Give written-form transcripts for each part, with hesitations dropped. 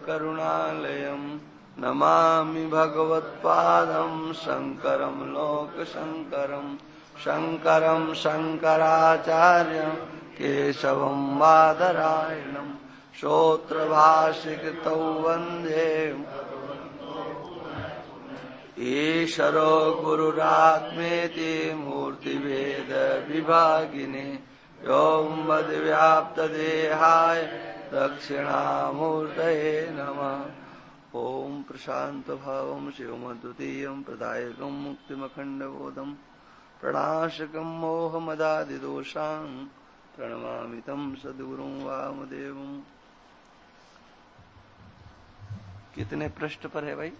करुणालयम् नमामि भगवत्पादं शङ्करं लोकशङ्करम् शङ्करं शङ्कराचार्यं केशवं बादरायणम् श्रोत्रभाष्यकृतौ वन्दे ईश्वरो गुरुरात्मेति मूर्तिभेद विभागिने व्योमवद्व्याप्तदेहाय दक्षिणामूर्तये नमः। ओम प्रशान्तभावं शिवमद्वितीयं प्रदायकं मुक्तिमखण्डबोधं प्रणाशकं मोहमदादिदोषां प्रणमामि तं सद्गुरुं वामदेवं। कितने पृष्ठ पर है भाई?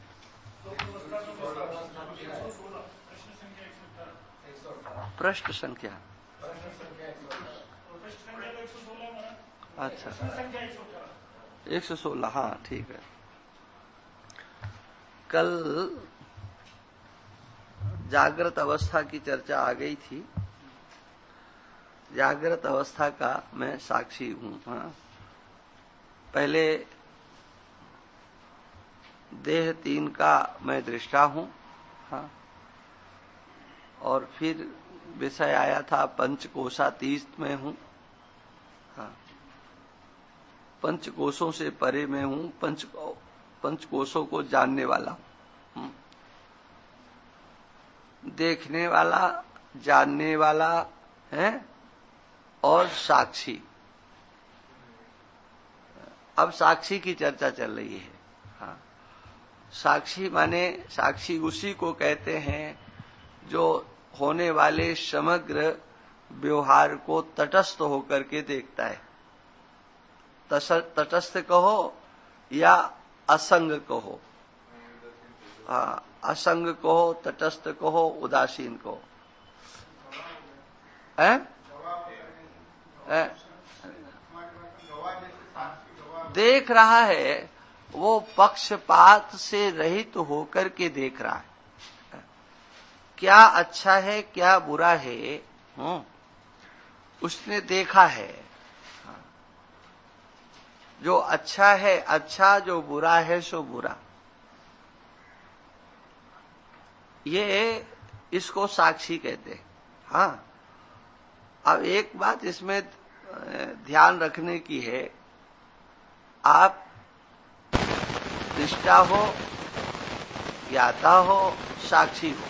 पृष्ठ संख्या अच्छा 116। हाँ ठीक है। कल जागृत अवस्था की चर्चा आ गई थी। जागृत अवस्था का मैं साक्षी हूं। हाँ, पहले देह 3 का मैं दृष्टा हूं। हाँ, और फिर विषय आया था पंचकोशातीत में हूं। हाँ, पंचकोशों से परे में हूं, पंचकोशों को जानने वाला हूं, देखने वाला, जानने वाला है और साक्षी। अब साक्षी की चर्चा चल रही है। हाँ, साक्षी माने साक्षी उसी को कहते हैं जो होने वाले समग्र व्यवहार को तटस्थ होकर के देखता है। तटस्थ कहो या असंग कहो। हाँ, असंग कहो, तटस्थ कहो, उदासीन कहो। देख रहा है, वो पक्षपात से रहित होकर के देख रहा है। क्या अच्छा है क्या बुरा है उसने देखा है। जो अच्छा है अच्छा, जो बुरा है सो बुरा। ये इसको साक्षी कहते हैं। हाँ, अब एक बात इसमें ध्यान रखने की है। आप दृष्टा हो, ज्ञाता हो, साक्षी हो,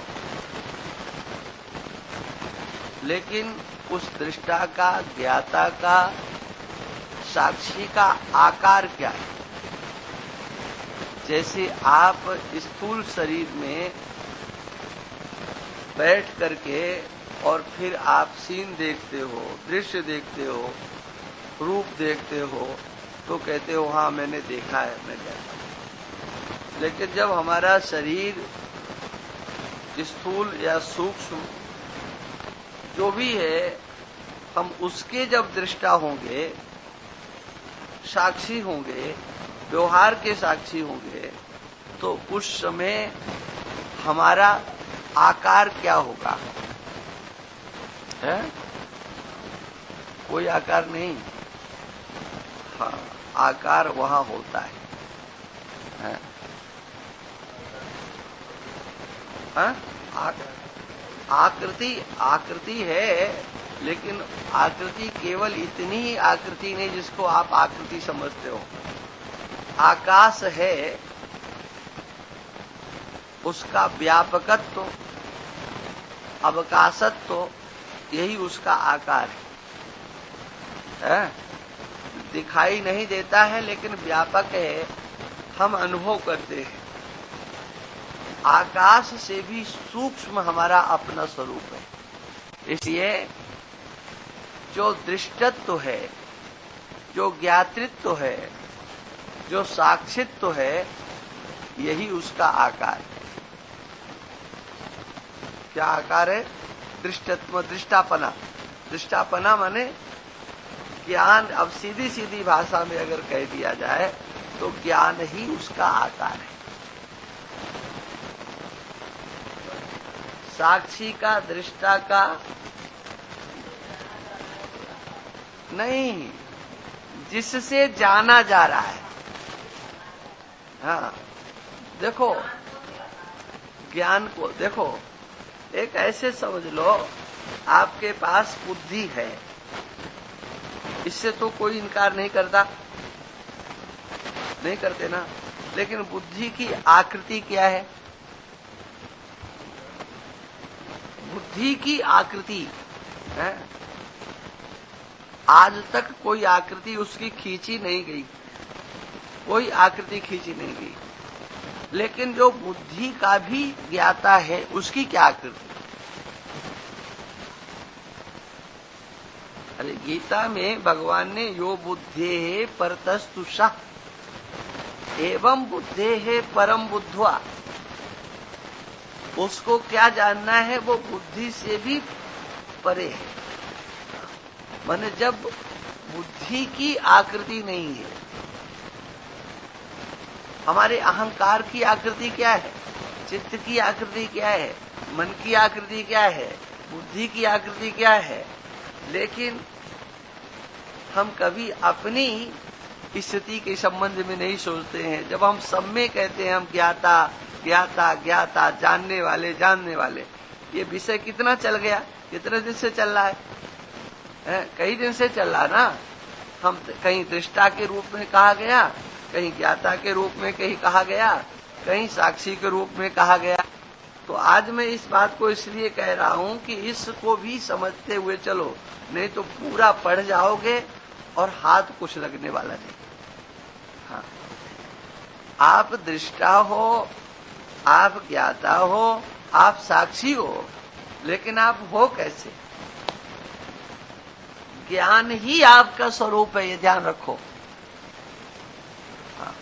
लेकिन उस दृष्टा का, ज्ञाता का, साक्षी का आकार क्या है? जैसे आप स्थूल शरीर में बैठ करके और फिर आप सीन देखते हो, दृश्य देखते हो, रूप देखते हो, तो कहते हो हाँ मैंने देखा है, मैं देखा। लेकिन जब हमारा शरीर स्थूल या सूक्ष्म जो भी है, हम उसके जब दृष्टा होंगे, साक्षी होंगे, व्यवहार के साक्षी होंगे, तो उस समय हमारा आकार क्या होगा? है? कोई आकार नहीं। हाँ, आकार वहां होता है। हाँ? आकृति है, लेकिन आकृति केवल इतनी ही आकृति नहीं जिसको आप आकृति समझते हो। आकाश है, उसका व्यापकत्व, अवकाशत्व, यही उसका आकार है। दिखाई नहीं देता है लेकिन व्यापक है, हम अनुभव करते हैं। आकाश से भी सूक्ष्म हमारा अपना स्वरूप है। इसलिए जो दृष्टत्व है, जो ज्ञातृत्व है, जो साक्षित्व है, यही उसका आकार है। क्या आकार है? दृष्टत्व, दृष्टापना। दृष्टापना माने ज्ञान। अब सीधी सीधी भाषा में अगर कह दिया जाए तो ज्ञान ही उसका आकार है। साक्षी का, दृष्टा का नहीं, जिससे जाना जा रहा है। हाँ, देखो ज्ञान को देखो, एक ऐसे समझ लो, आपके पास बुद्धि है, इससे तो कोई इनकार नहीं करता, नहीं करते ना। लेकिन बुद्धि की आकृति क्या है? बुद्धि की आकृति है, आज तक कोई आकृति उसकी खींची नहीं गई, कोई आकृति खींची नहीं गई। लेकिन जो बुद्धि का भी ज्ञाता है, उसकी क्या आकृति? अरे गीता में भगवान ने यो बुद्धे परतस्तुषा एवं बुद्धे है परम बुद्धवा, उसको क्या जानना है? वो बुद्धि से भी परे है। माने जब बुद्धि की आकृति नहीं है, हमारे अहंकार की आकृति क्या है, चित्त की आकृति क्या है, मन की आकृति क्या है, बुद्धि की आकृति क्या है, लेकिन हम कभी अपनी स्थिति के संबंध में नहीं सोचते हैं। जब हम सब में कहते हैं हम ज्ञाता ज्ञाता ज्ञाता, जानने वाले जानने वाले, ये विषय कितना चल गया, कितने दिन से चल रहा है? कई दिन से चल रहा ना। हम कहीं दृष्टा के रूप में कहा गया, कहीं ज्ञाता के रूप में कहीं कहा गया, कहीं साक्षी के रूप में कहा गया। तो आज मैं इस बात को इसलिए कह रहा हूं कि इसको भी समझते हुए चलो, नहीं तो पूरा पढ़ जाओगे और हाथ कुछ लगने वाला नहीं। हाँ, आप दृष्टा हो, आप ज्ञाता हो, आप साक्षी हो, लेकिन आप हो कैसे? ज्ञान ही आपका स्वरूप है, ये ध्यान रखो।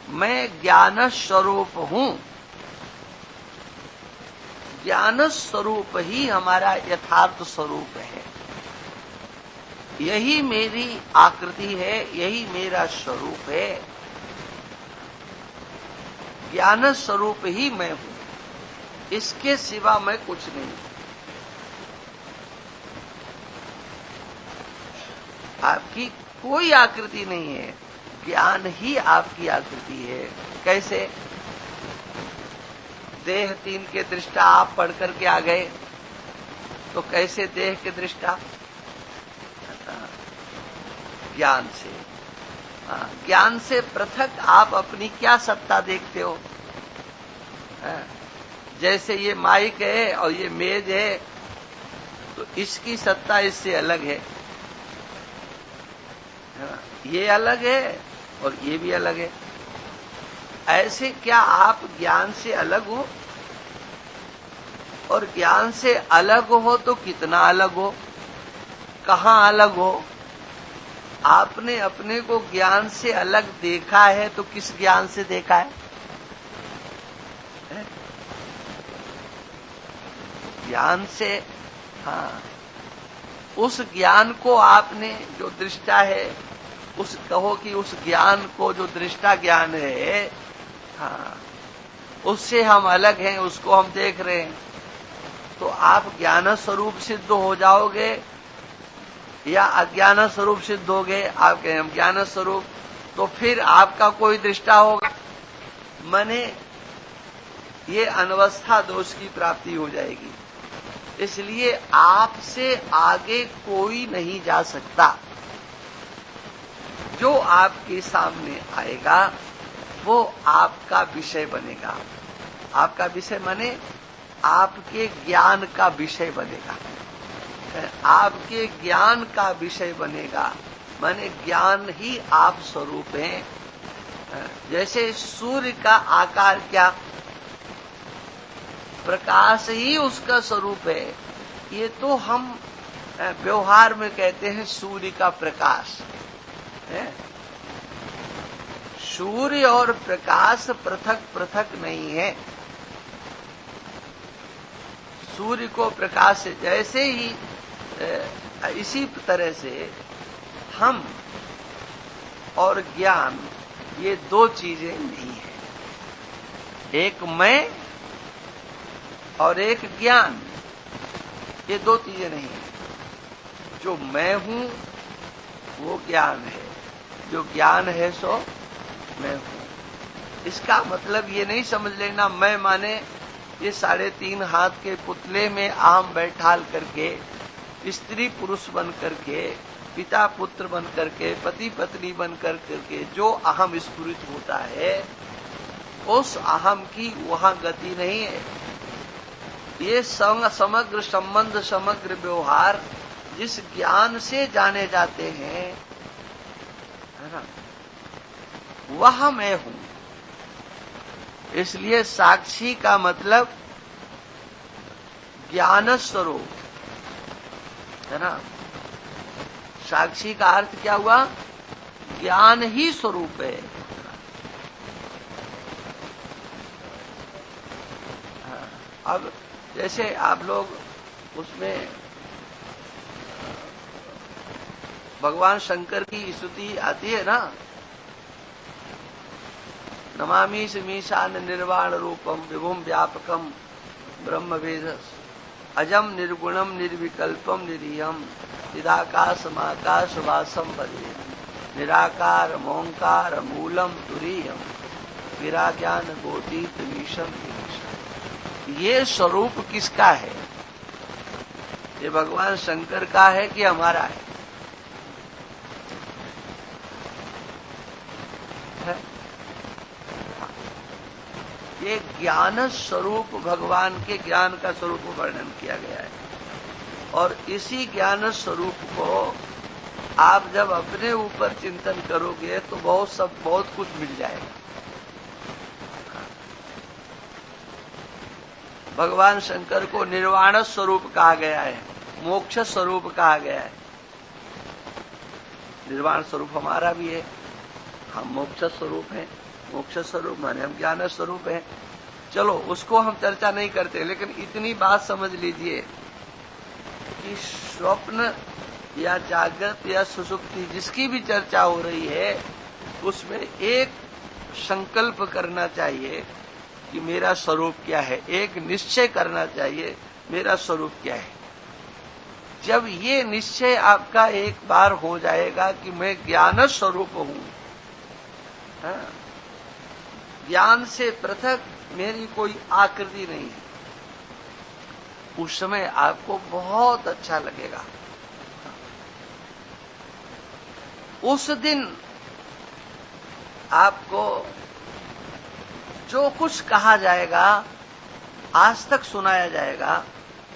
मैं ज्ञान स्वरूप हूं, ज्ञान स्वरूप ही हमारा यथार्थ स्वरूप है। यही मेरी आकृति है, यही मेरा स्वरूप है। ज्ञान स्वरूप ही मैं हूं, इसके सिवा मैं कुछ नहीं। आपकी कोई आकृति नहीं है, ज्ञान ही आपकी आकृति है। कैसे? देह तीन के दृष्टा आप पढ़ करके आ गए, तो कैसे देह के दृष्टा? ज्ञान से। ज्ञान से पृथक आप अपनी क्या सत्ता देखते हो? जैसे ये माइक है और ये मेज है, तो इसकी सत्ता इससे अलग है, ये अलग है और ये भी अलग है। ऐसे क्या आप ज्ञान से अलग हो? और ज्ञान से अलग हो तो कितना अलग हो, कहां अलग हो? आपने अपने को ज्ञान से अलग देखा है तो किस ज्ञान से देखा है? ज्ञान से। हाँ, उस ज्ञान को आपने जो दृष्टा है, उस कहो कि उस ज्ञान को जो दृष्टा ज्ञान है, हाँ, उससे हम अलग हैं, उसको हम देख रहे हैं, तो आप ज्ञान स्वरूप सिद्ध हो जाओगे या अज्ञान स्वरूप सिद्ध होगे? आप कहें हम ज्ञान स्वरूप, तो फिर आपका कोई दृष्टा होगा, माने ये अनवस्था दोष की प्राप्ति हो जाएगी। इसलिए आपसे आगे कोई नहीं जा सकता। जो आपके सामने आएगा वो आपका विषय बनेगा। आपका विषय माने आपके ज्ञान का विषय बनेगा, आपके ज्ञान का विषय बनेगा, माने ज्ञान ही आप स्वरूप हैं। जैसे सूर्य का आकार क्या? प्रकाश ही उसका स्वरूप है। ये तो हम व्यवहार में कहते हैं सूर्य का प्रकाश है। सूर्य और प्रकाश पृथक पृथक नहीं है। सूर्य को प्रकाश से जैसे ही इसी तरह से हम और ज्ञान, ये दो चीजें नहीं है। एक मैं और एक ज्ञान, ये दो चीजें नहीं है। जो मैं हूं वो ज्ञान है, जो ज्ञान है सो मैं हूं। इसका मतलब ये नहीं समझ लेना मैं माने ये 3.5 हाथ के पुतले में आम बैठाल करके, स्त्री पुरुष बन करके, पिता पुत्र बन करके, पति पत्नी बन करके जो अहम स्फुरित होता है, उस अहम की वहां गति नहीं है। ये समग्र संबंध, समग्र व्यवहार जिस ज्ञान से जाने जाते हैं, है ना, वह मैं हूं। इसलिए साक्षी का मतलब ज्ञान स्वरूप, है ना। साक्षी का अर्थ क्या हुआ? ज्ञान ही स्वरूप है। अब जैसे आप लोग उसमें भगवान शंकर की स्तुति आती है ना, नमामि समीशान निर्वाण रूपम विभुम व्यापकम ब्रह्म वेद अजम निर्गुणम निर्विकल्पम निरीयम चिदाकाशमाकाश वासम भजे निराकार मोंकार मूलम तुरीयम विराज्ञान बोधित मीशम। ये स्वरूप किसका है? ये भगवान शंकर का है कि हमारा है? ये ज्ञान स्वरूप, भगवान के ज्ञान का स्वरूप वर्णन किया गया है। और इसी ज्ञान स्वरूप को आप जब अपने ऊपर चिंतन करोगे तो बहुत कुछ मिल जाएगा। भगवान शंकर को निर्वाण स्वरूप कहा गया है, मोक्ष स्वरूप कहा गया है। निर्वाण स्वरूप हमारा भी है, हम मोक्ष स्वरूप हैं। मोक्ष स्वरूप माने हम ज्ञान स्वरूप हैं। चलो उसको हम चर्चा नहीं करते, लेकिन इतनी बात समझ लीजिए कि स्वप्न या जागृत या सुषुप्ति जिसकी भी चर्चा हो रही है, उसमें एक संकल्प करना चाहिए कि मेरा स्वरूप क्या है। एक निश्चय करना चाहिए मेरा स्वरूप क्या है। जब ये निश्चय आपका एक बार हो जाएगा कि मैं ज्ञान स्वरूप हूं, ज्ञान से पृथक मेरी कोई आकृति नहीं है, उस समय आपको बहुत अच्छा लगेगा। उस दिन आपको जो कुछ कहा जाएगा, आज तक सुनाया जाएगा,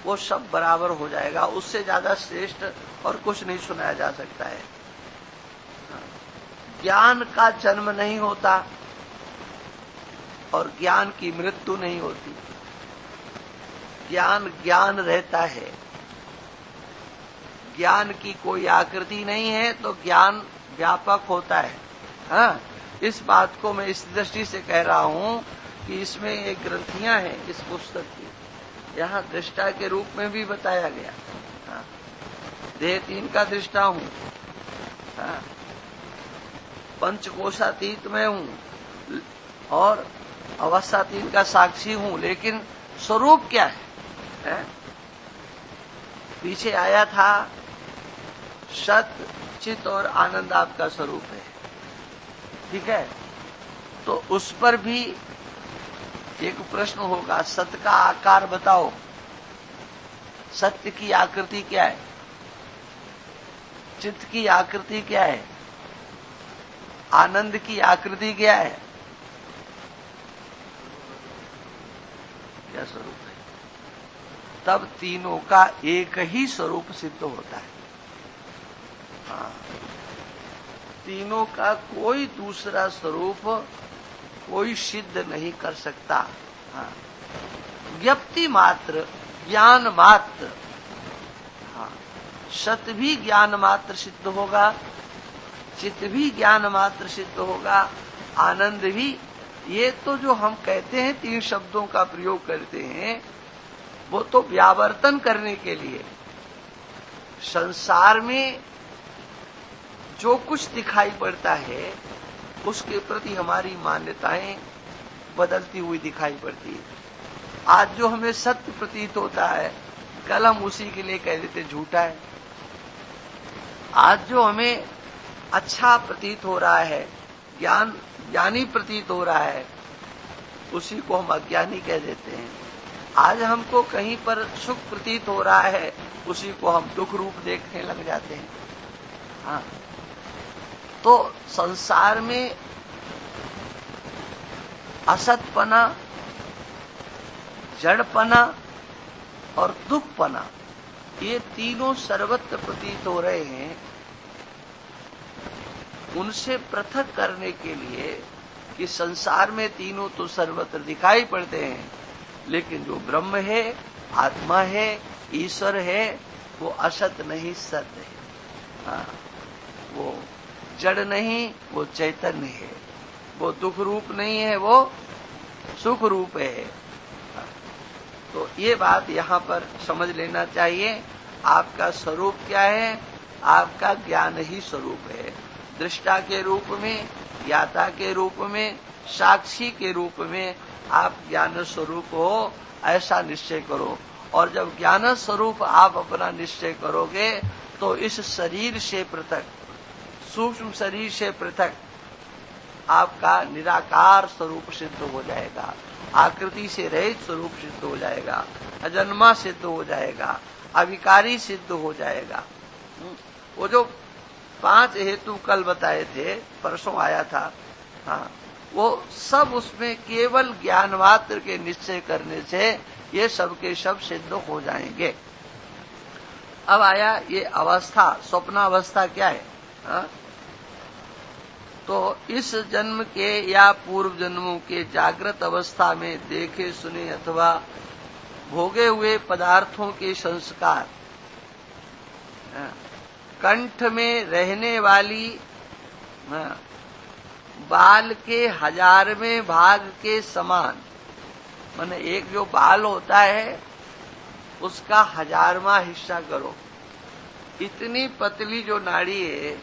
वो सब बराबर हो जाएगा। उससे ज्यादा श्रेष्ठ और कुछ नहीं सुनाया जा सकता है। ज्ञान का जन्म नहीं होता और ज्ञान की मृत्यु नहीं होती। ज्ञान ज्ञान रहता है। ज्ञान की कोई आकृति नहीं है तो ज्ञान व्यापक होता है। हाँ, इस बात को मैं इस दृष्टि से कह रहा हूं कि इसमें एक ग्रंथियां हैं इस पुस्तक की, यहाँ दृष्टा के रूप में भी बताया गया। हाँ, देह 3 का दृष्टा हूं, हाँ, पंचकोशातीत में हूं और अवस्था 3 का साक्षी हूं, लेकिन स्वरूप क्या है? पीछे आया था सत, चित और आनंद आपका स्वरूप है, ठीक है। तो उस पर भी एक प्रश्न होगा, सत का आकार बताओ, सत्य की आकृति क्या है, चित्त की आकृति क्या है, आनंद की आकृति क्या है, क्या स्वरूप है? तब तीनों का एक ही स्वरूप सिद्ध होता है। हाँ, तीनों का कोई दूसरा स्वरूप कोई सिद्ध नहीं कर सकता। हाँ, ज्ञप्ति मात्र, ज्ञान मात्र। हाँ, सत भी ज्ञान मात्र सिद्ध होगा, चित्त भी ज्ञान मात्र सिद्ध होगा, आनंद भी। ये तो जो हम कहते हैं 3 शब्दों का प्रयोग करते हैं, वो तो व्यावर्तन करने के लिए। संसार में जो कुछ दिखाई पड़ता है उसके प्रति हमारी मान्यताएं बदलती हुई दिखाई पड़ती है। आज जो हमें सत्य प्रतीत होता है, कल हम उसी के लिए कह देते झूठा है। आज जो हमें अच्छा प्रतीत हो रहा है, ज्ञान ज्ञानी प्रतीत हो रहा है उसी को हम अज्ञानी कह देते हैं। आज हमको कहीं पर सुख प्रतीत हो रहा है उसी को हम दुख रूप देखने लग जाते हैं। हाँ, तो संसार में असतपना, जड़पना और दुखपना, ये तीनों सर्वत्र प्रतीत हो रहे हैं। उनसे पृथक करने के लिए कि संसार में तीनों तो सर्वत्र दिखाई पड़ते हैं, लेकिन जो ब्रह्म है, आत्मा है, ईश्वर है, वो असत नहीं सत्य है। हाँ, वो जड़ नहीं, वो चैतन्य है। वो दुख रूप नहीं है, वो सुख रूप है। तो ये बात यहाँ पर समझ लेना चाहिए। आपका स्वरूप क्या है? आपका ज्ञान ही स्वरूप है। दृष्टा के रूप में, ज्ञाता के रूप में, साक्षी के रूप में आप ज्ञान स्वरूप हो, ऐसा निश्चय करो। और जब ज्ञान स्वरूप आप अपना निश्चय करोगे तो इस शरीर से पृथक, सूक्ष्म शरीर से पृथक आपका निराकार स्वरूप सिद्ध हो जाएगा, आकृति से रहित स्वरूप सिद्ध हो जाएगा, अजन्मा सिद्ध हो जाएगा, अविकारी सिद्ध हो जाएगा। वो जो 5 हेतु कल बताए थे, परसों आया था, हाँ, वो सब उसमें केवल ज्ञान मात्र के निश्चय करने से ये सब के सब सिद्ध हो जाएंगे। अब आया ये अवस्था, स्वप्नावस्था क्या है? हाँ? तो इस जन्म के या पूर्व जन्मों के जागृत अवस्था में देखे सुने अथवा भोगे हुए पदार्थों के संस्कार, कंठ में रहने वाली बाल के 1000वें भाग के समान, माने एक जो बाल होता है उसका 1000वां हिस्सा करो। इतनी पतली जो नाड़ी है,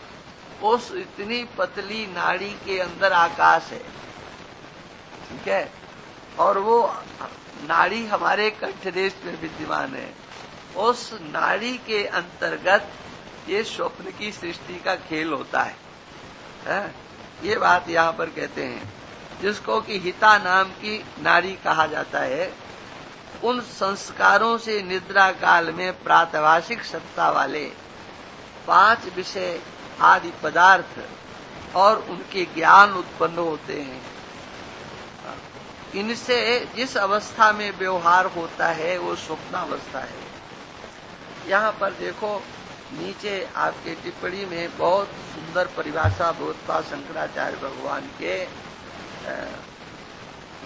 उस इतनी पतली नाड़ी के अंदर आकाश है, ठीक है? और वो नाड़ी हमारे कंठदेश में विद्यमान है। उस नाड़ी के अंतर्गत ये स्वप्न की सृष्टि का खेल होता है? ये बात यहाँ पर कहते हैं, जिसको कि हिता नाम की नाड़ी कहा जाता है। उन संस्कारों से निद्रा काल में प्रातभाषिक सत्ता वाले 5 विषय आदि पदार्थ और उनके ज्ञान उत्पन्न होते हैं। इनसे जिस अवस्था में व्यवहार होता है वो स्वप्नावस्था है। यहाँ पर देखो, नीचे आपके टिप्पणी में बहुत सुंदर परिभाषा भगवत्पाद शंकराचार्य भगवान के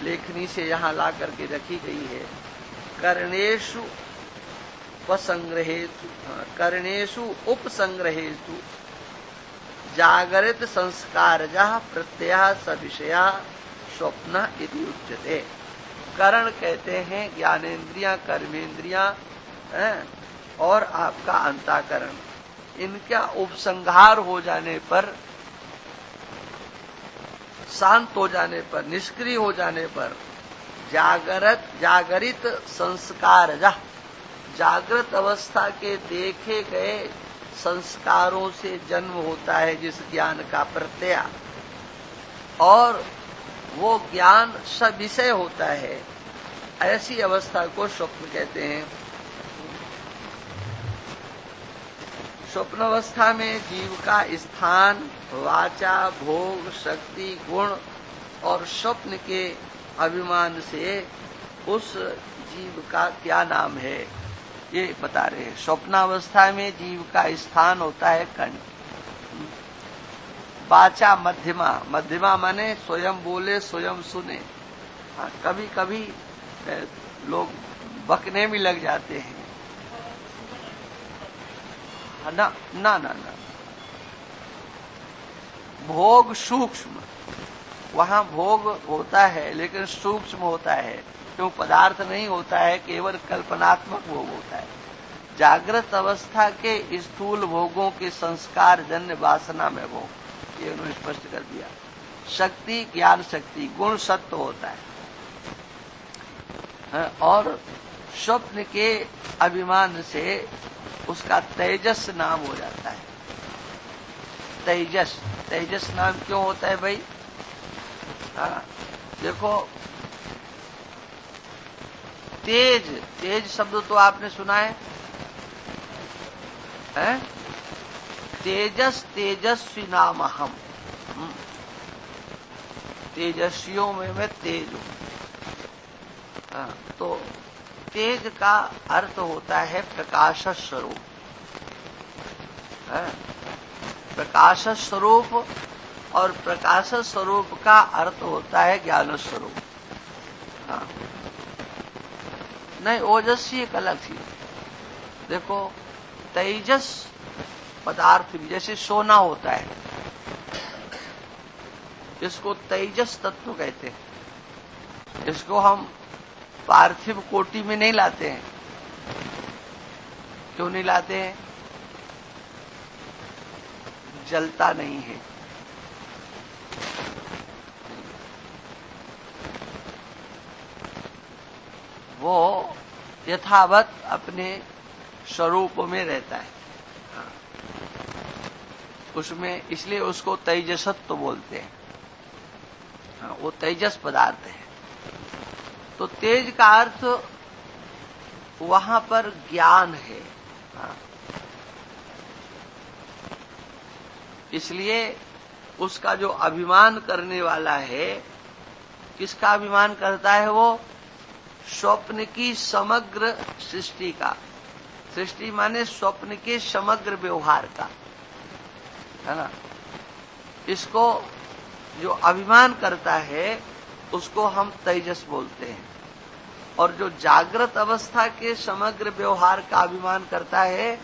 लेखनी से यहाँ ला करके रखी गई है। कर्णेषु उपसंग्रहेषु जागरित संस्कारजः प्रत्ययः सविषया स्वप्न इति उच्यते। कर्ण कहते हैं ज्ञानेन्द्रियां, कर्मेंद्रियां और आपका अंतःकरण, इनका उपसंहार हो जाने पर, शांत हो जाने पर, निष्क्रिय हो जाने पर जागरित संस्कार, जागृत अवस्था के देखे गए संस्कारों से जन्म होता है जिस ज्ञान का प्रत्यय, और वो ज्ञान सविषय होता है। ऐसी अवस्था को स्वप्न कहते हैं। स्वप्नावस्था में जीव का स्थान, वाचा, भोग, शक्ति, गुण और स्वप्न के अभिमान से उस जीव का क्या नाम है ये बता रहे हैं। स्वप्नावस्था में जीव का स्थान होता है कंठ, वाचा मध्यमा, मध्यमा माने स्वयं बोले स्वयं सुने। कभी कभी लोग बकने भी लग जाते हैं, ना ना ना ना। भोग सूक्ष्म, वहां भोग होता है लेकिन सूक्ष्म होता है, क्यों पदार्थ नहीं होता है, केवल कल्पनात्मक भोग होता है। जागृत अवस्था के स्थूल भोगों के संस्कार जन्य वासना में भोग, ये उन्होंने स्पष्ट कर दिया। शक्ति, ज्ञान शक्ति, गुण सत्व होता है। और स्वप्न के अभिमान से उसका तेजस नाम हो जाता है। तेजस, तेजस नाम क्यों होता है भाई? हाँ, देखो तेज, तेज शब्द तो आपने सुना है? तेजस तेजस्वी नाम हम, तेजस्वियों में मैं तेज हूं। तो तेज का अर्थ होता है प्रकाश स्वरूप। प्रकाश स्वरूप, और प्रकाश स्वरूप का अर्थ होता है ज्ञान स्वरूप। नहीं, ओजस्वी एक अलग चीज। देखो तेजस पदार्थ भी, जैसे सोना होता है, इसको तेजस तत्व कहते हैं। इसको हम पार्थिव कोटि में नहीं लाते हैं। क्यों नहीं लाते हैं? जलता नहीं है। वो यथावत अपने स्वरूप में रहता है। उसमें, इसलिए उसको तेजसत्व बोलते हैं। वो तेजस पदार्थ है। तो तेज का अर्थ वहां पर ज्ञान है। इसलिए उसका जो अभिमान करने वाला है, किसका अभिमान करता है वो? स्वप्न की समग्र सृष्टि का। सृष्टि माने स्वप्न के समग्र व्यवहार का, है ना। इसको जो अभिमान करता है उसको हम तेजस बोलते हैं। और जो जागृत अवस्था के समग्र व्यवहार का अभिमान करता है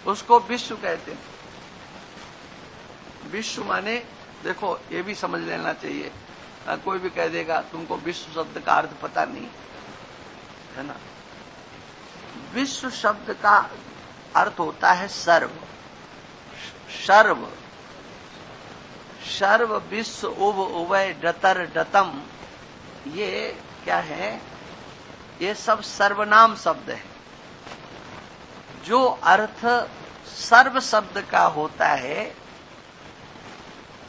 उसको विश्व कहते हैं। विश्व माने, देखो ये भी समझ लेना चाहिए। कोई भी कह देगा तुमको विश्व शब्द का अर्थ पता नहीं, है ना। विश्व शब्द का अर्थ होता है सर्व। सर्व, सर्व विश्व उभ उभय डतर डतम, ये क्या है? ये सब सर्वनाम शब्द है। जो अर्थ सर्व शब्द का होता है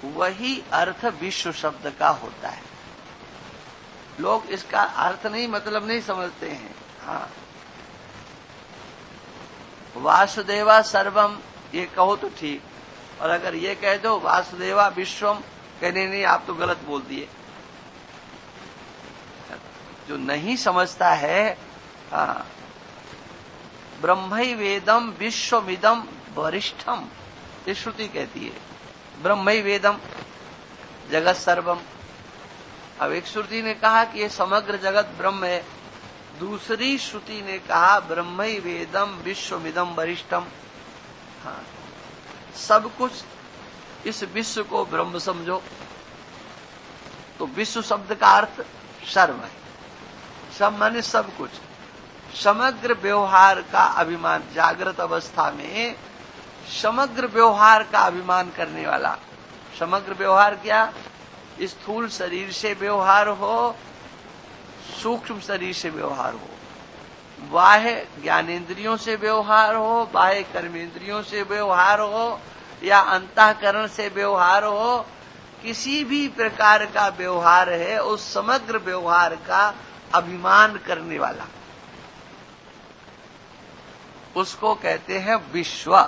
वही अर्थ विश्व शब्द का होता है। लोग इसका अर्थ नहीं, मतलब नहीं समझते हैं। हाँ, वासुदेवा सर्वम ये कहो तो ठीक, और अगर ये कह दो वासुदेवा विश्वम, कहने नहीं आप तो गलत बोल दिए। जो नहीं समझता है, हाँ, ब्रह्मै वेदम विश्वमिदम वरिष्ठम, ये श्रुति कहती है। ब्रह्मै वेदम जगत सर्वम। अब एक श्रुति ने कहा कि ये समग्र जगत ब्रह्म है, दूसरी श्रुति ने कहा ब्रह्मै वेदम विश्वमिदम वरिष्ठम। हाँ, सब कुछ इस विश्व को ब्रह्म समझो। तो विश्व शब्द का अर्थ सर्व है। सब माने सब कुछ, समग्र व्यवहार का अभिमान। जागृत अवस्था में समग्र व्यवहार का अभिमान करने वाला। समग्र व्यवहार क्या? स्थूल शरीर से व्यवहार हो, सूक्ष्म शरीर से व्यवहार हो, बाह्य ज्ञानेंद्रियों से व्यवहार हो, बाह्य कर्मेंद्रियों से व्यवहार हो, या अंतःकरण से व्यवहार हो, किसी भी प्रकार का व्यवहार है, उस समग्र व्यवहार का अभिमान करने वाला, उसको कहते हैं विश्व।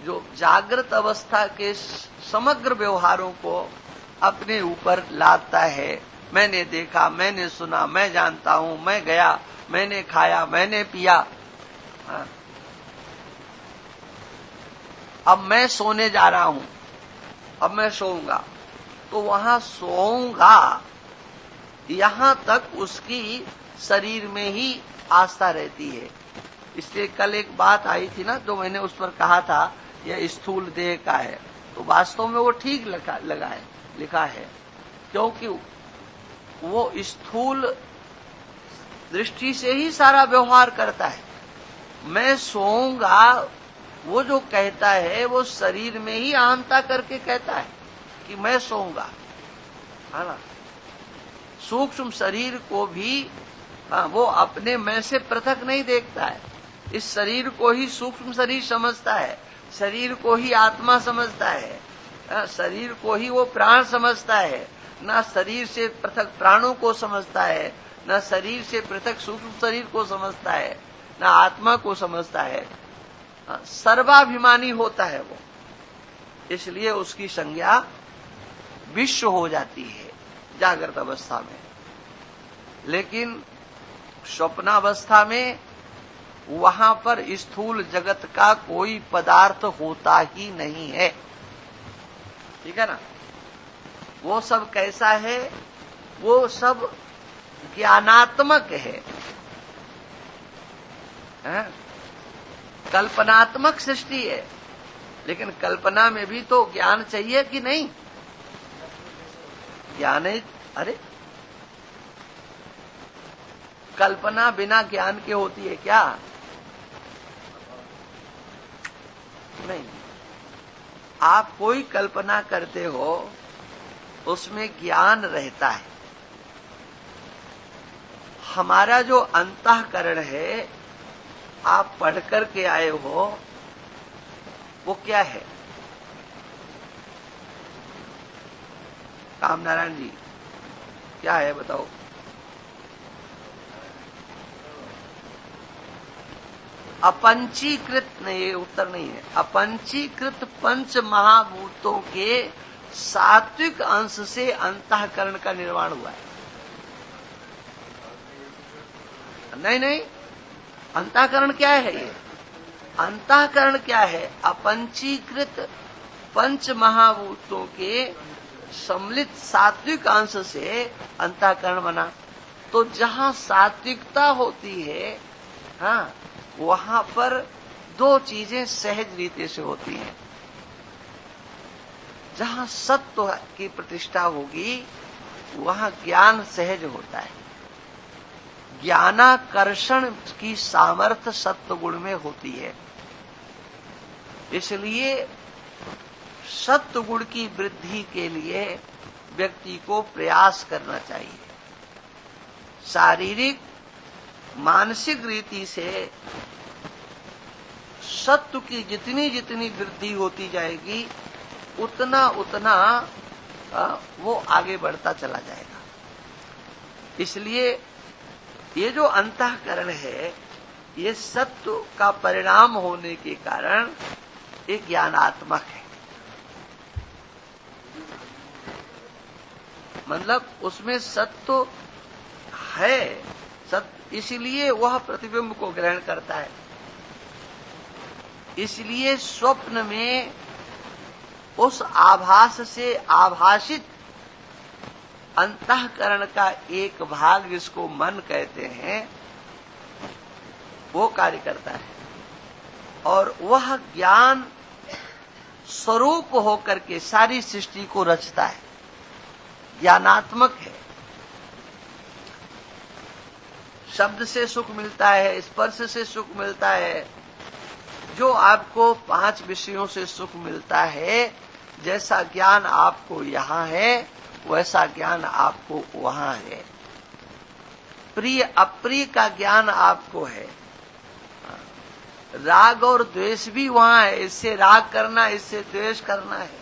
जो जागृत अवस्था के समग्र व्यवहारों को अपने ऊपर लाता है। मैंने देखा, मैंने सुना, मैं जानता हूं, मैं गया, मैंने खाया, मैंने पिया। अब मैं सोने जा रहा हूं, अब मैं सोऊंगा, तो वहां सोऊंगा यहां तक उसकी शरीर में ही आस्था रहती है। इसलिए कल एक बात आई थी ना, जो मैंने उस पर कहा था यह स्थूल देह का है, तो वास्तव में वो ठीक लिखा है, क्योंकि वो स्थूल दृष्टि से ही सारा व्यवहार करता है। मैं सोऊंगा, वो जो कहता है वो शरीर में ही अहंता करके कहता है कि मैं सोऊंगा, है ना। सूक्ष्म शरीर को भी वो अपने मैं से पृथक नहीं देखता है। इस शरीर को ही सूक्ष्म शरीर समझता है, शरीर को ही आत्मा समझता है। शरीर को ही वो प्राण समझता है, ना शरीर से पृथक प्राणों को समझता है, न शरीर से पृथक सूक्ष्म शरीर को समझता है, न आत्मा को समझता है। सर्वाभिमानी होता है वो, इसलिए उसकी संज्ञा विश्व हो जाती है जागृत अवस्था में। लेकिन स्वप्नावस्था में वहां पर स्थूल जगत का कोई पदार्थ होता ही नहीं है। ठीक है ना? वो सब कैसा है? वो सब ज्ञानात्मक है, कल्पनात्मक सृष्टि है। लेकिन कल्पना में भी तो ज्ञान चाहिए कि नहीं? ज्ञान है। अरे कल्पना बिना ज्ञान के होती है क्या? नहीं। आप कोई कल्पना करते हो, उसमें ज्ञान रहता है। हमारा जो अंतःकरण है, आप पढ़ कर के आए हो, वो क्या है? कामनारायण जी, क्या है बताओ? अपंचीकृत नहीं, ये उत्तर नहीं है। अपंचीकृत पंच महाभूतों के सात्विक अंश से अंतःकरण का निर्माण हुआ है। नहीं, अंतःकरण क्या है? ये अंतःकरण क्या है? अपंचीकृत पंच महाभूतों के सम्मिलित सात्विक अंश से अंतःकरण बना। तो जहां सात्विकता होती है, हाँ, वहां पर दो चीजें सहज रीति से होती हैं। जहां सत्व की प्रतिष्ठा होगी, वहां ज्ञान सहज होता है। ज्ञानाकर्षण की सामर्थ्य सत्व गुण में होती है। इसलिए सत्व गुण की वृद्धि के लिए व्यक्ति को प्रयास करना चाहिए। शारीरिक मानसिक रीति से सत्व की जितनी जितनी वृद्धि होती जाएगी, उतना उतना वो आगे बढ़ता चला जाएगा। इसलिए ये जो अंतःकरण है, ये सत्व का परिणाम होने के कारण ये ज्ञानात्मक है। मतलब उसमें सत्व है, सत्य, इसलिए वह प्रतिबिंब को ग्रहण करता है। इसलिए स्वप्न में उस आभास से आभासित अंतःकरण का एक भाग, जिसको मन कहते हैं, वो कार्य करता है और वह ज्ञान स्वरूप होकर के सारी सृष्टि को रचता है। ज्ञानात्मक है। शब्द से सुख मिलता है, स्पर्श से सुख मिलता है। जो आपको 5 विषयों से सुख मिलता है, जैसा ज्ञान आपको यहाँ है, वैसा ज्ञान आपको वहां है। प्रिय अप्रिय का ज्ञान आपको है। राग और द्वेष भी वहां है। इससे राग करना, इससे द्वेष करना है।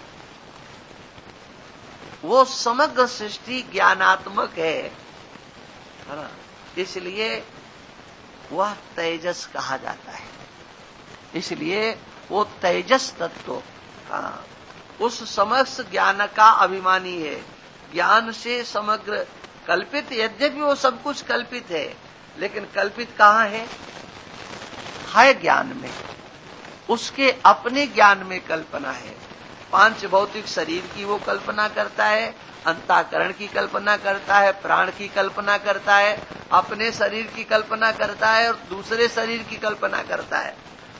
वो समग्र सृष्टि ज्ञानात्मक है ना? इसलिए वह तेजस कहा जाता है। इसलिए वो तेजस तत्व उस समस्त ज्ञान का अभिमानी है। ज्ञान से समग्र कल्पित, यद्यपि वो सब कुछ कल्पित है, लेकिन कल्पित कहाँ है? ज्ञान में। उसके अपने ज्ञान में कल्पना है। 5 भौतिक शरीर की वो कल्पना करता है, अंतःकरण की कल्पना करता है, प्राण की कल्पना करता है, अपने शरीर की कल्पना करता है और दूसरे शरीर की कल्पना करता है,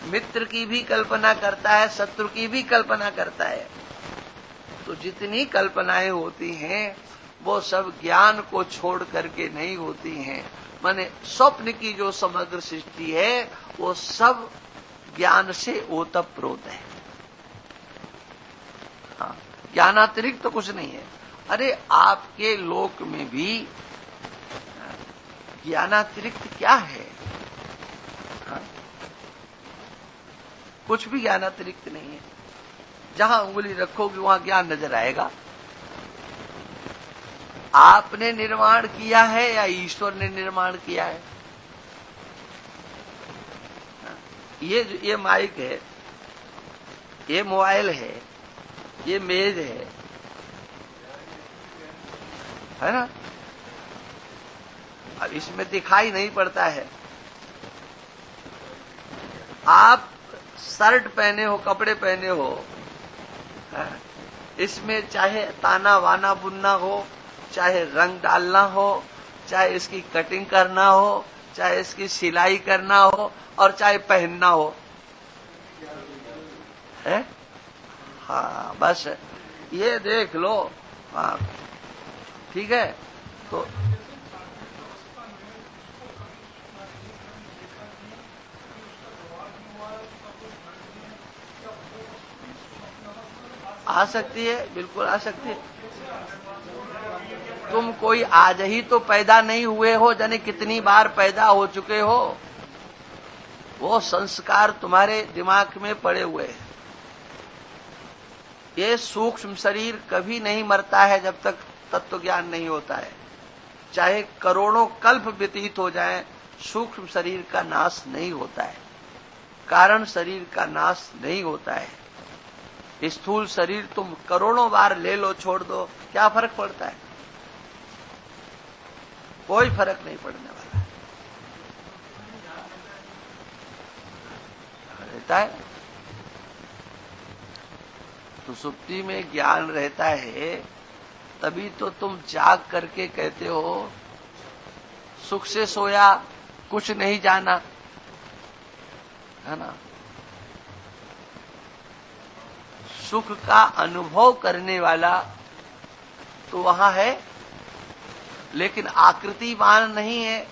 मित्र की भी कल्पना करता है, शत्रु की भी कल्पना करता है। तो जितनी कल्पनाएं होती हैं, वो सब ज्ञान को छोड़ करके नहीं होती हैं। माने स्वप्न की जो समग्र सृष्टि है, वो सब ज्ञान से ओतप्रोत है। हाँ, ज्ञानातिरिक्त तो कुछ नहीं है। अरे आपके लोक में भी ज्ञानातिरिक्त क्या है? हाँ, कुछ भी ज्ञानातिरिक्त नहीं है। जहां उंगली रखोगे वहां ज्ञान नजर आएगा। आपने निर्माण किया है या ईश्वर ने निर्माण किया है? ये माइक है, ये मोबाइल है, ये मेज है ना? अब इसमें दिखाई नहीं पड़ता है। आप शर्ट पहने हो, कपड़े पहने हो, इसमें चाहे ताना वाना बुनना हो, चाहे रंग डालना हो, चाहे इसकी कटिंग करना हो, चाहे इसकी सिलाई करना हो, और चाहे पहनना हो, है? हाँ, बस ये देख लो। हाँ, ठीक है। तो आ सकती है, बिल्कुल आ सकती है। तुम कोई आज ही तो पैदा नहीं हुए हो, जाने कितनी बार पैदा हो चुके हो। वो संस्कार तुम्हारे दिमाग में पड़े हुए हैं। ये सूक्ष्म शरीर कभी नहीं मरता है जब तक तत्व ज्ञान नहीं होता है। चाहे करोड़ों कल्प व्यतीत हो जाएं, सूक्ष्म शरीर का नाश नहीं होता है, कारण शरीर का नाश नहीं होता है। स्थूल शरीर तुम करोड़ों बार ले लो, छोड़ दो, क्या फर्क पड़ता है? कोई फर्क नहीं पड़ने वाला रहता है। तो सुप्ति में ज्ञान रहता है, तभी तो तुम जाग करके कहते हो सुख से सोया, कुछ नहीं जाना, है ना? सुख का अनुभव करने वाला तो वहां है, लेकिन आकृतिमान नहीं है।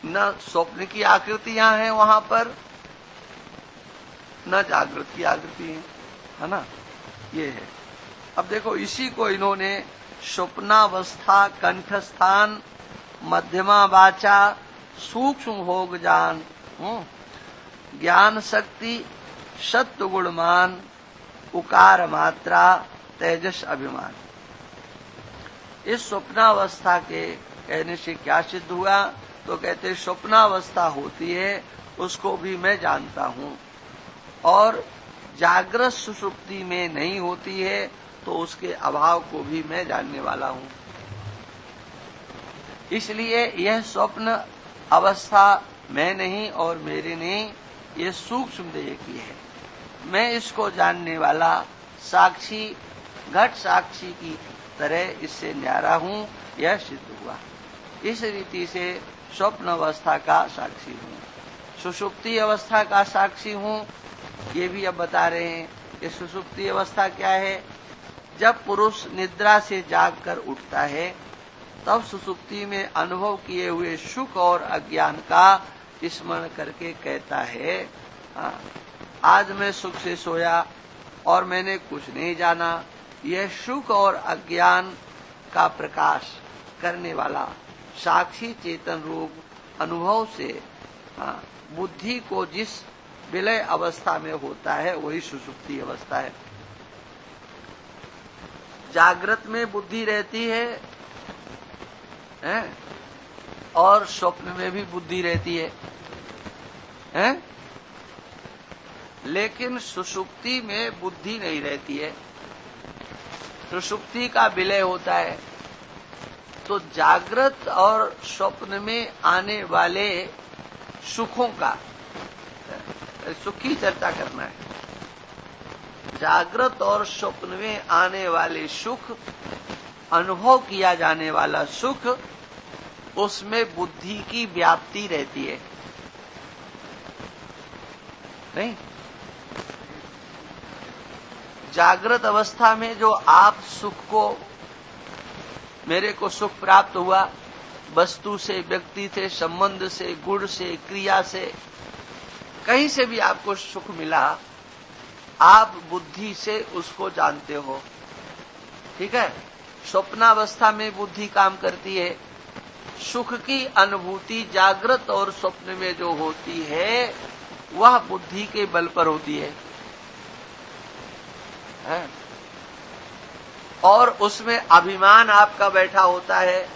न स्वप्न की आकृतियां हैं वहां पर, न जागृत की आकृति है ना? ये है। अब देखो, इसी को इन्होंने स्वप्नावस्था कंठस्थान मध्यमा वाचा सूक्ष्म भोग जान ज्ञान शक्ति सत्व गुणमान उकार मात्रा तेजस अभिमान। इस स्वप्नावस्था के कहने से क्या सिद्ध हुआ? तो कहते स्वप्नावस्था होती है, उसको भी मैं जानता हूं, और जागृत सुषुप्ति में नहीं होती है, तो उसके अभाव को भी मैं जानने वाला हूं। इसलिए यह स्वप्न अवस्था मैं नहीं और मेरे नहीं, ये सूक्ष्म देह की है। मैं इसको जानने वाला साक्षी, घट साक्षी की तरह इससे न्यारा हूं, यह सिद्ध हुआ। इस रीति से स्वप्न अवस्था का साक्षी हूं, सुषुप्ति अवस्था का साक्षी हूं। ये भी अब बता रहे हैं कि सुषुप्ति अवस्था क्या है। जब पुरुष निद्रा से जागकर उठता है, तब सुषुप्ति में अनुभव किए हुए सुख और अज्ञान का स्मरण करके कहता है, आज मैं सुख से सोया और मैंने कुछ नहीं जाना। यह सुख और अज्ञान का प्रकाश करने वाला साक्षी चेतन रूप अनुभव से बुद्धि को जिस विलय अवस्था में होता है, वही सुषुप्ति अवस्था है। जागृत में बुद्धि रहती है, और स्वप्न में भी बुद्धि रहती है, लेकिन सुषुप्ति में बुद्धि नहीं रहती है। सुषुप्ति का विलय होता है। तो जागृत और स्वप्न में आने वाले सुखों का, सुख की चर्चा करना है। जागृत और स्वप्न में आने वाले सुख, अनुभव किया जाने वाला सुख, उसमें बुद्धि की व्याप्ति रहती है, नहीं? जागृत अवस्था में जो आप सुख को, मेरे को सुख प्राप्त हुआ, वस्तु से, व्यक्ति से, संबंध से, गुण से, क्रिया से, कहीं से भी आपको सुख मिला, आप बुद्धि से उसको जानते हो, ठीक है? स्वप्नावस्था में बुद्धि काम करती है। सुख की अनुभूति जागृत और स्वप्न में जो होती है, वह बुद्धि के बल पर होती है। है? और उसमें अभिमान आपका बैठा होता है,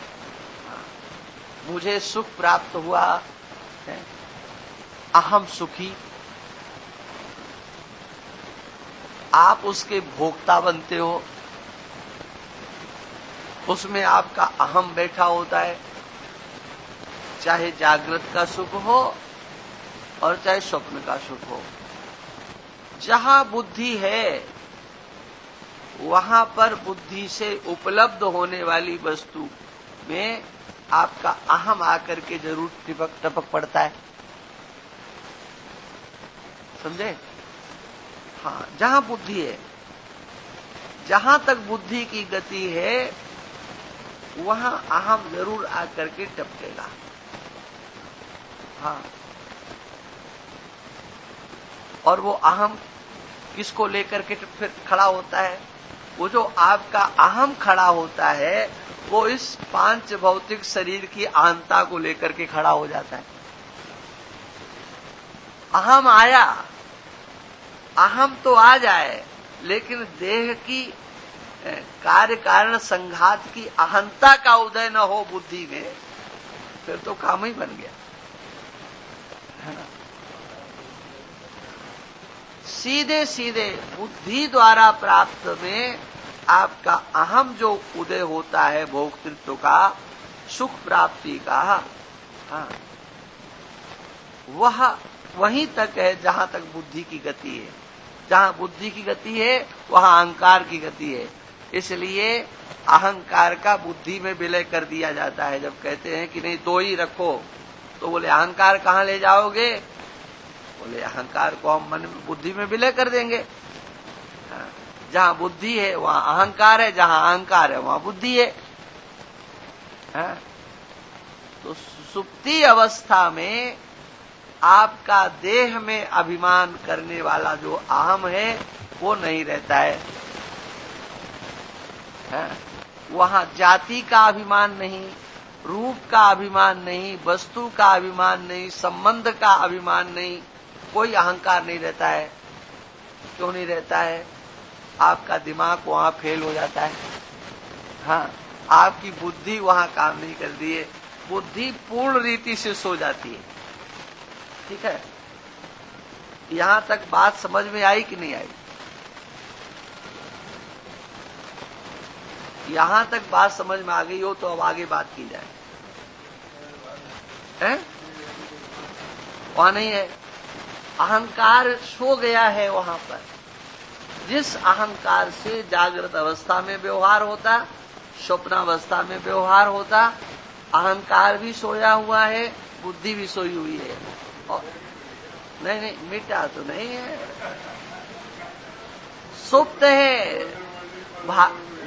मुझे सुख प्राप्त हुआ है, अहम सुखी, आप उसके भोक्ता बनते हो, उसमें आपका अहम बैठा होता है, चाहे जागृत का सुख हो और चाहे स्वप्न का सुख हो। जहां बुद्धि है वहां पर बुद्धि से उपलब्ध होने वाली वस्तु में आपका अहम आकर के जरूर टपक पड़ता है, समझे? हाँ, जहां बुद्धि है, जहां तक बुद्धि की गति है वहां अहम जरूर आकर के टपकेगा। हाँ, और वो अहम किसको लेकर के फिर खड़ा होता है? वो जो आपका अहम खड़ा होता है वो इस पांच भौतिक शरीर की अहंता को लेकर के खड़ा हो जाता है। अहम आया, अहम तो आ जाए, लेकिन देह की कार्य कारण संघात की अहंता का उदय न हो बुद्धि में, फिर तो काम ही बन गया, है ना? सीधे सीधे बुद्धि द्वारा प्राप्त में आपका अहम जो उदय होता है भोक्तृत्व का, सुख प्राप्ति का, हाँ, वह वहीं तक है जहां तक बुद्धि की गति है। जहां बुद्धि की गति है वहां अहंकार की गति है। इसलिए अहंकार का बुद्धि में विलय कर दिया जाता है। जब कहते हैं कि नहीं दो ही रखो, तो बोले अहंकार कहाँ ले जाओगे? बोले अहंकार को हम मन में बुद्धि में विलय कर देंगे। जहां बुद्धि है वहां अहंकार है, जहां अहंकार है वहां बुद्धि है। तो सुप्ति अवस्था में आपका देह में अभिमान करने वाला जो अहम है वो नहीं रहता है। वहां जाति का अभिमान नहीं, रूप का अभिमान नहीं, वस्तु का अभिमान नहीं, संबंध का अभिमान नहीं, कोई अहंकार नहीं रहता है। क्यों नहीं रहता है? आपका दिमाग वहां फेल हो जाता है। हाँ, आपकी बुद्धि वहां काम नहीं करती है, बुद्धि पूर्ण रीति से सो जाती है। ठीक है, यहां तक बात समझ में आई कि नहीं आई? यहां तक बात समझ में आ गई हो तो अब आगे बात की जाए। वहां नहीं है, अहंकार सो गया है वहां पर। जिस अहंकार से जागृत अवस्था में व्यवहार होता, स्वप्नावस्था में व्यवहार होता, अहंकार भी सोया हुआ है, बुद्धि भी सोई हुई है। और नहीं, मिटा तो नहीं है, सुप्त है।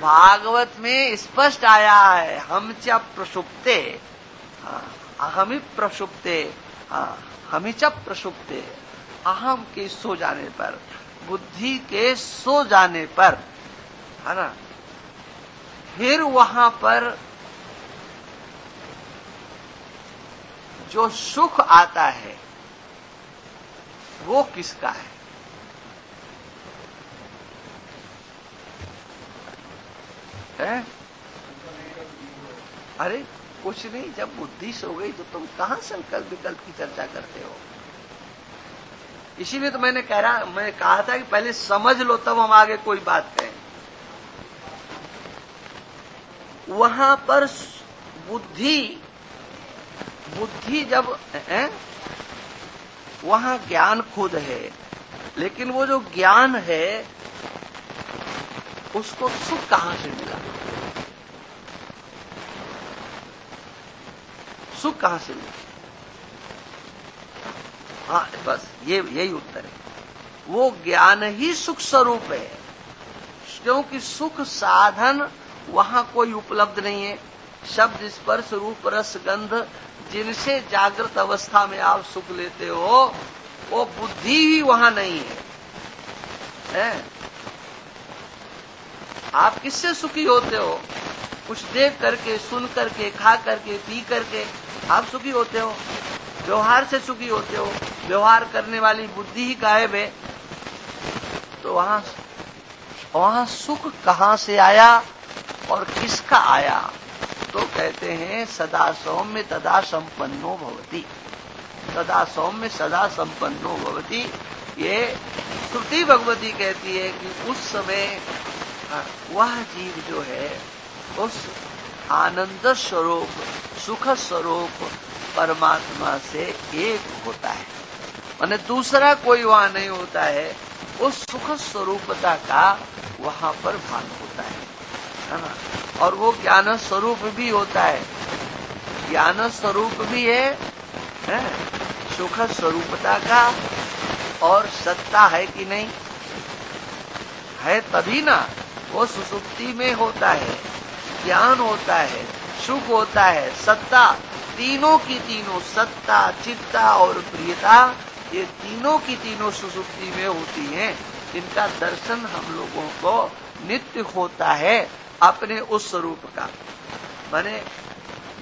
भागवत में स्पष्ट आया है, हम च प्रसुप्ते, अहम ही प्रसुप्ते, हम च प्रसुप्ते। अहम के सो जाने पर, बुद्धि के सो जाने पर, है ना, फिर वहां पर जो सुख आता है वो किसका है? अरे कुछ नहीं, जब बुद्धि सो गई तो तुम कहां संकल्प विकल्प की चर्चा करते हो? इसीलिए तो मैंने कहा था कि पहले समझ लो तब हम आगे कोई बात कहें। वहां पर बुद्धि जब वहां ज्ञान खुद है, लेकिन वो जो ज्ञान है उसको सुख कहां से मिला? सुख कहां से मिला? हाँ, बस यही उत्तर है। वो ज्ञान ही सुख स्वरूप है, क्योंकि सुख साधन वहां कोई उपलब्ध नहीं है। शब्द स्पर्श रूप रस गंध जिनसे जागृत अवस्था में आप सुख लेते हो वो बुद्धि ही वहां नहीं है। आप किससे सुखी होते हो? कुछ देख करके, सुन करके, खा करके, पी करके आप सुखी होते हो। व्यवहार से सुखी होते हो। व्यवहार करने वाली बुद्धि ही गायब है, तो वहां वहां सुख कहां से आया और किसका आया? तो कहते हैं सदा सौम्य तदा संपन्नो भवति, सदा सौम्य सदा संपन्नो भवति। ये श्रुति भगवती कहती है कि उस समय वह जीव जो है उस आनंद स्वरूप सुख स्वरूप परमात्मा से एक होता है, माने दूसरा कोई वहां नहीं होता है। उस सुख स्वरूपता का वहां पर भान होता है ना। और वो ज्ञान स्वरूप भी होता है, ज्ञान स्वरूप भी है सुख स्वरूपता का। और सत्ता है कि नहीं है, तभी ना वो सुसुप्ति में होता है, ज्ञान होता है, सुख होता है, सत्ता, तीनों की तीनों सत्ता, चित्ता और प्रियता, ये तीनों की तीनों सुसुप्ति में होती हैं। इनका दर्शन हम लोगों को नित्य होता है अपने उस स्वरूप का। माने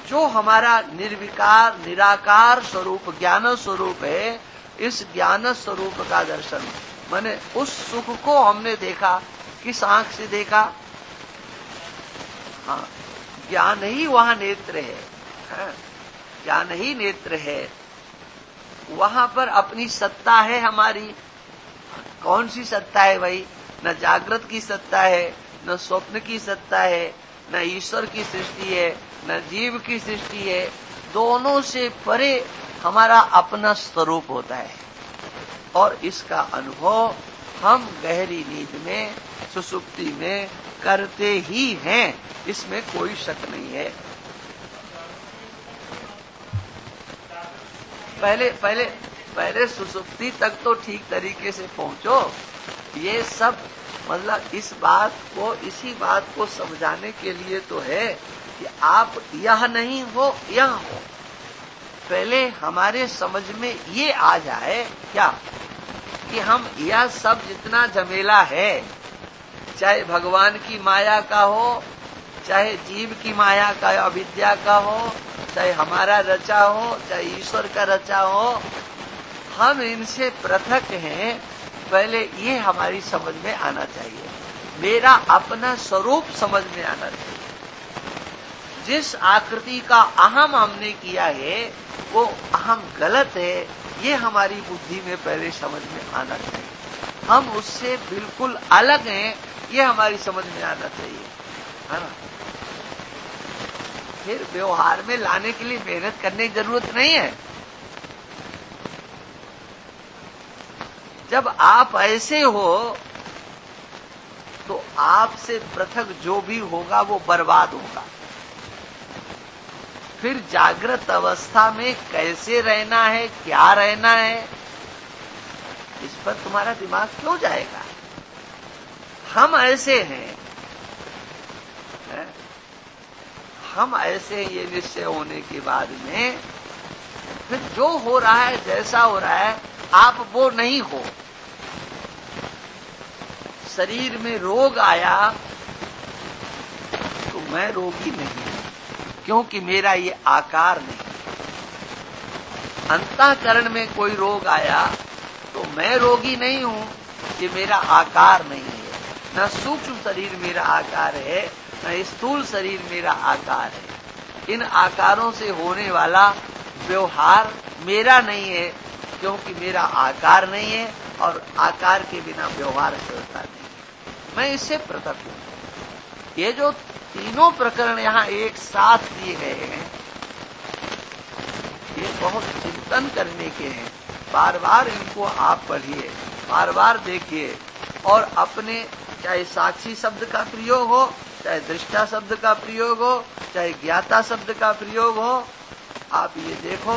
जो हमारा निर्विकार निराकार स्वरूप ज्ञान स्वरूप है, इस ज्ञान स्वरूप का दर्शन, माने उस सुख को हमने देखा, किस आंख से देखा? हाँ, ज्ञान ही वहां नेत्र है, ज्ञान ही नेत्र है। वहां पर अपनी सत्ता है हमारी। कौन सी सत्ता है भाई? न जागृत की सत्ता है, न स्वप्न की सत्ता है, न ईश्वर की सृष्टि है, न जीव की सृष्टि है। दोनों से परे हमारा अपना स्वरूप होता है। और इसका अनुभव हम गहरी नींद में सुसुप्ति में करते ही हैं, इसमें कोई शक नहीं है। पहले सुसुप्ति तक तो ठीक तरीके से पहुंचो। ये सब मतलब इस बात को, इसी बात को समझाने के लिए तो है कि आप यह नहीं हो, यह हो। पहले हमारे समझ में ये आ जाए क्या कि हम यह सब जितना झमेला है, चाहे भगवान की माया का हो, चाहे जीव की माया का अविद्या का हो, चाहे हमारा रचा हो, चाहे ईश्वर का रचा हो, हम इनसे पृथक हैं। पहले ये हमारी समझ में आना चाहिए, मेरा अपना स्वरूप समझ में आना चाहिए। जिस आकृति का अहम हमने किया है वो अहम गलत है, ये हमारी बुद्धि में पहले समझ में आना चाहिए। हम उससे बिल्कुल अलग हैं, ये हमारी समझ में आना चाहिए, है ना। फिर व्यवहार में लाने के लिए मेहनत करने की जरूरत नहीं है। जब आप ऐसे हो तो आपसे पृथक जो भी होगा वो बर्बाद होगा। फिर जागृत अवस्था में कैसे रहना है, क्या रहना है, इस पर तुम्हारा दिमाग क्यों जाएगा? हम ऐसे हैं, हम ऐसे ये निश्चय होने के बाद में फिर जो हो रहा है, जैसा हो रहा है, आप वो नहीं हो। शरीर में रोग आया तो मैं रोगी नहीं, क्योंकि मेरा ये आकार नहीं। अंतःकरण में कोई रोग आया तो मैं रोगी नहीं हूं, ये मेरा आकार नहीं है। न सूक्ष्म शरीर मेरा आकार है, न स्थूल शरीर मेरा आकार है। इन आकारों से होने वाला व्यवहार मेरा नहीं है, क्योंकि मेरा आकार नहीं है और आकार के बिना व्यवहार चलता नहीं। मैं इससे पृथक हूं। ये जो तीनों प्रकरण यहाँ एक साथ दिए गए हैं, ये बहुत चिंतन करने के हैं। बार बार इनको आप पढ़िए, बार बार देखिए, और अपने चाहे साक्षी शब्द का प्रयोग हो, चाहे दृष्टा शब्द का प्रयोग हो, चाहे ज्ञाता शब्द का प्रयोग हो, आप ये देखो,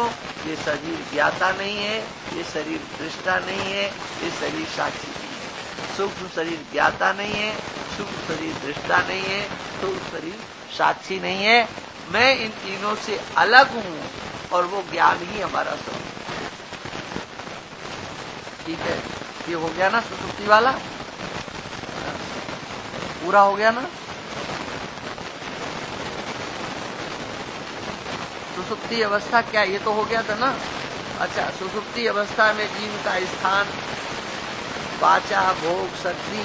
ये शरीर ज्ञाता नहीं है, ये शरीर दृष्टा नहीं है, ये शरीर साक्षी नहीं है। सूक्ष्म शरीर ज्ञाता नहीं है, सूक्ष्म शरीर दृष्टा नहीं है, सूक्ष्म शरीर साक्षी नहीं है। मैं इन तीनों से अलग हूं और वो ज्ञान ही हमारा स्वरूप है। ठीक है, ये हो गया ना सुसुप्ति वाला, पूरा हो गया ना। सुसुप्ति अवस्था क्या, ये तो हो गया था ना। अच्छा, सुसुप्ति अवस्था में जीव का स्थान वाचा भोग शक्ति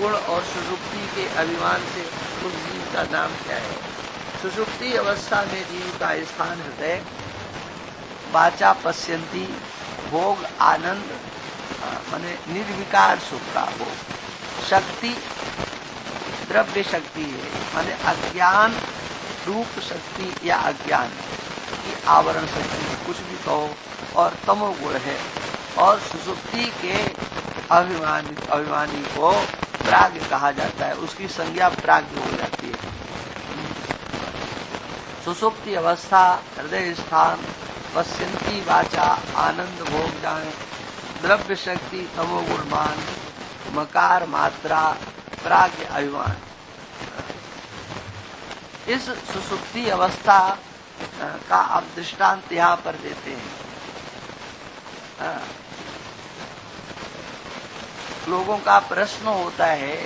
गुण और सुषुप्ति के अभिमान से उस जीव का नाम क्या है? सुषुप्ति अवस्था में जीव का स्थान हृदय, वाचा पश्यंती, भोग आनंद माने निर्विकार सुख का भोग, शक्ति द्रव्य शक्ति है माने अज्ञान रूप शक्ति या अज्ञान की आवरण शक्ति, कुछ भी कहो, और तमोगुण है। और सुषुप्ति के अभिमानी को प्राज्ञ कहा जाता है, उसकी संज्ञा प्राज्ञ हो जाती है। सुषुप्ति अवस्था, हृदय स्थान, पश्यंती वाचा, आनंद भोग जान, द्रव्य शक्ति, तमोगुण मान, मकार मात्रा, प्राज्ञ अभिमान। इस सुषुप्ति अवस्था का आप दृष्टांत यहाँ पर देते हैं। लोगों का प्रश्न होता है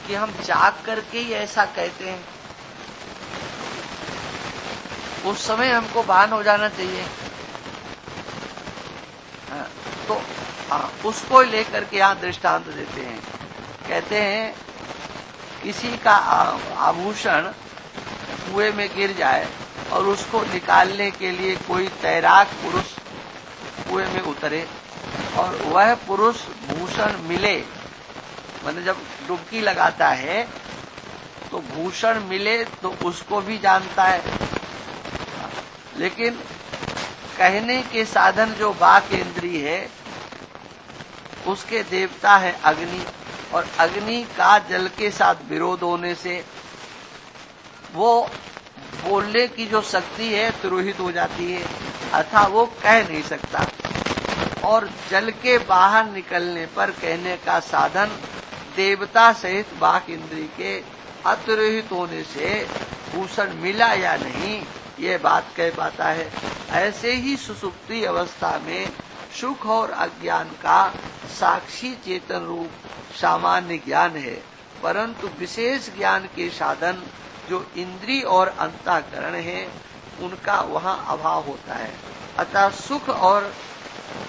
कि हम जाग करके ही ऐसा कहते हैं, उस समय हमको भान हो जाना चाहिए। तो उसको लेकर के यहाँ दृष्टांत देते हैं। कहते हैं किसी का आभूषण कुएं में गिर जाए और उसको निकालने के लिए कोई तैराक पुरुष कुएं में उतरे और वह पुरुष भूषण मिले, मतलब जब डुबकी लगाता है तो भूषण मिले तो उसको भी जानता है, लेकिन कहने के साधन जो वाक इंद्रिय है उसके देवता है अग्नि, और अग्नि का जल के साथ विरोध होने से वो बोलने की जो शक्ति है तिरोहित हो जाती है, अतः वो कह नहीं सकता। और जल के बाहर निकलने पर कहने का साधन देवता सहित वाक इंद्रिय के अतिरोहित होने से भूषण मिला या नहीं ये बात कह पाता है। ऐसे ही सुषुप्ति अवस्था में सुख और अज्ञान का साक्षी चेतन रूप सामान्य ज्ञान है, परंतु विशेष ज्ञान के साधन जो इंद्रिय और अंतःकरण है उनका वहाँ अभाव होता है। अतः सुख और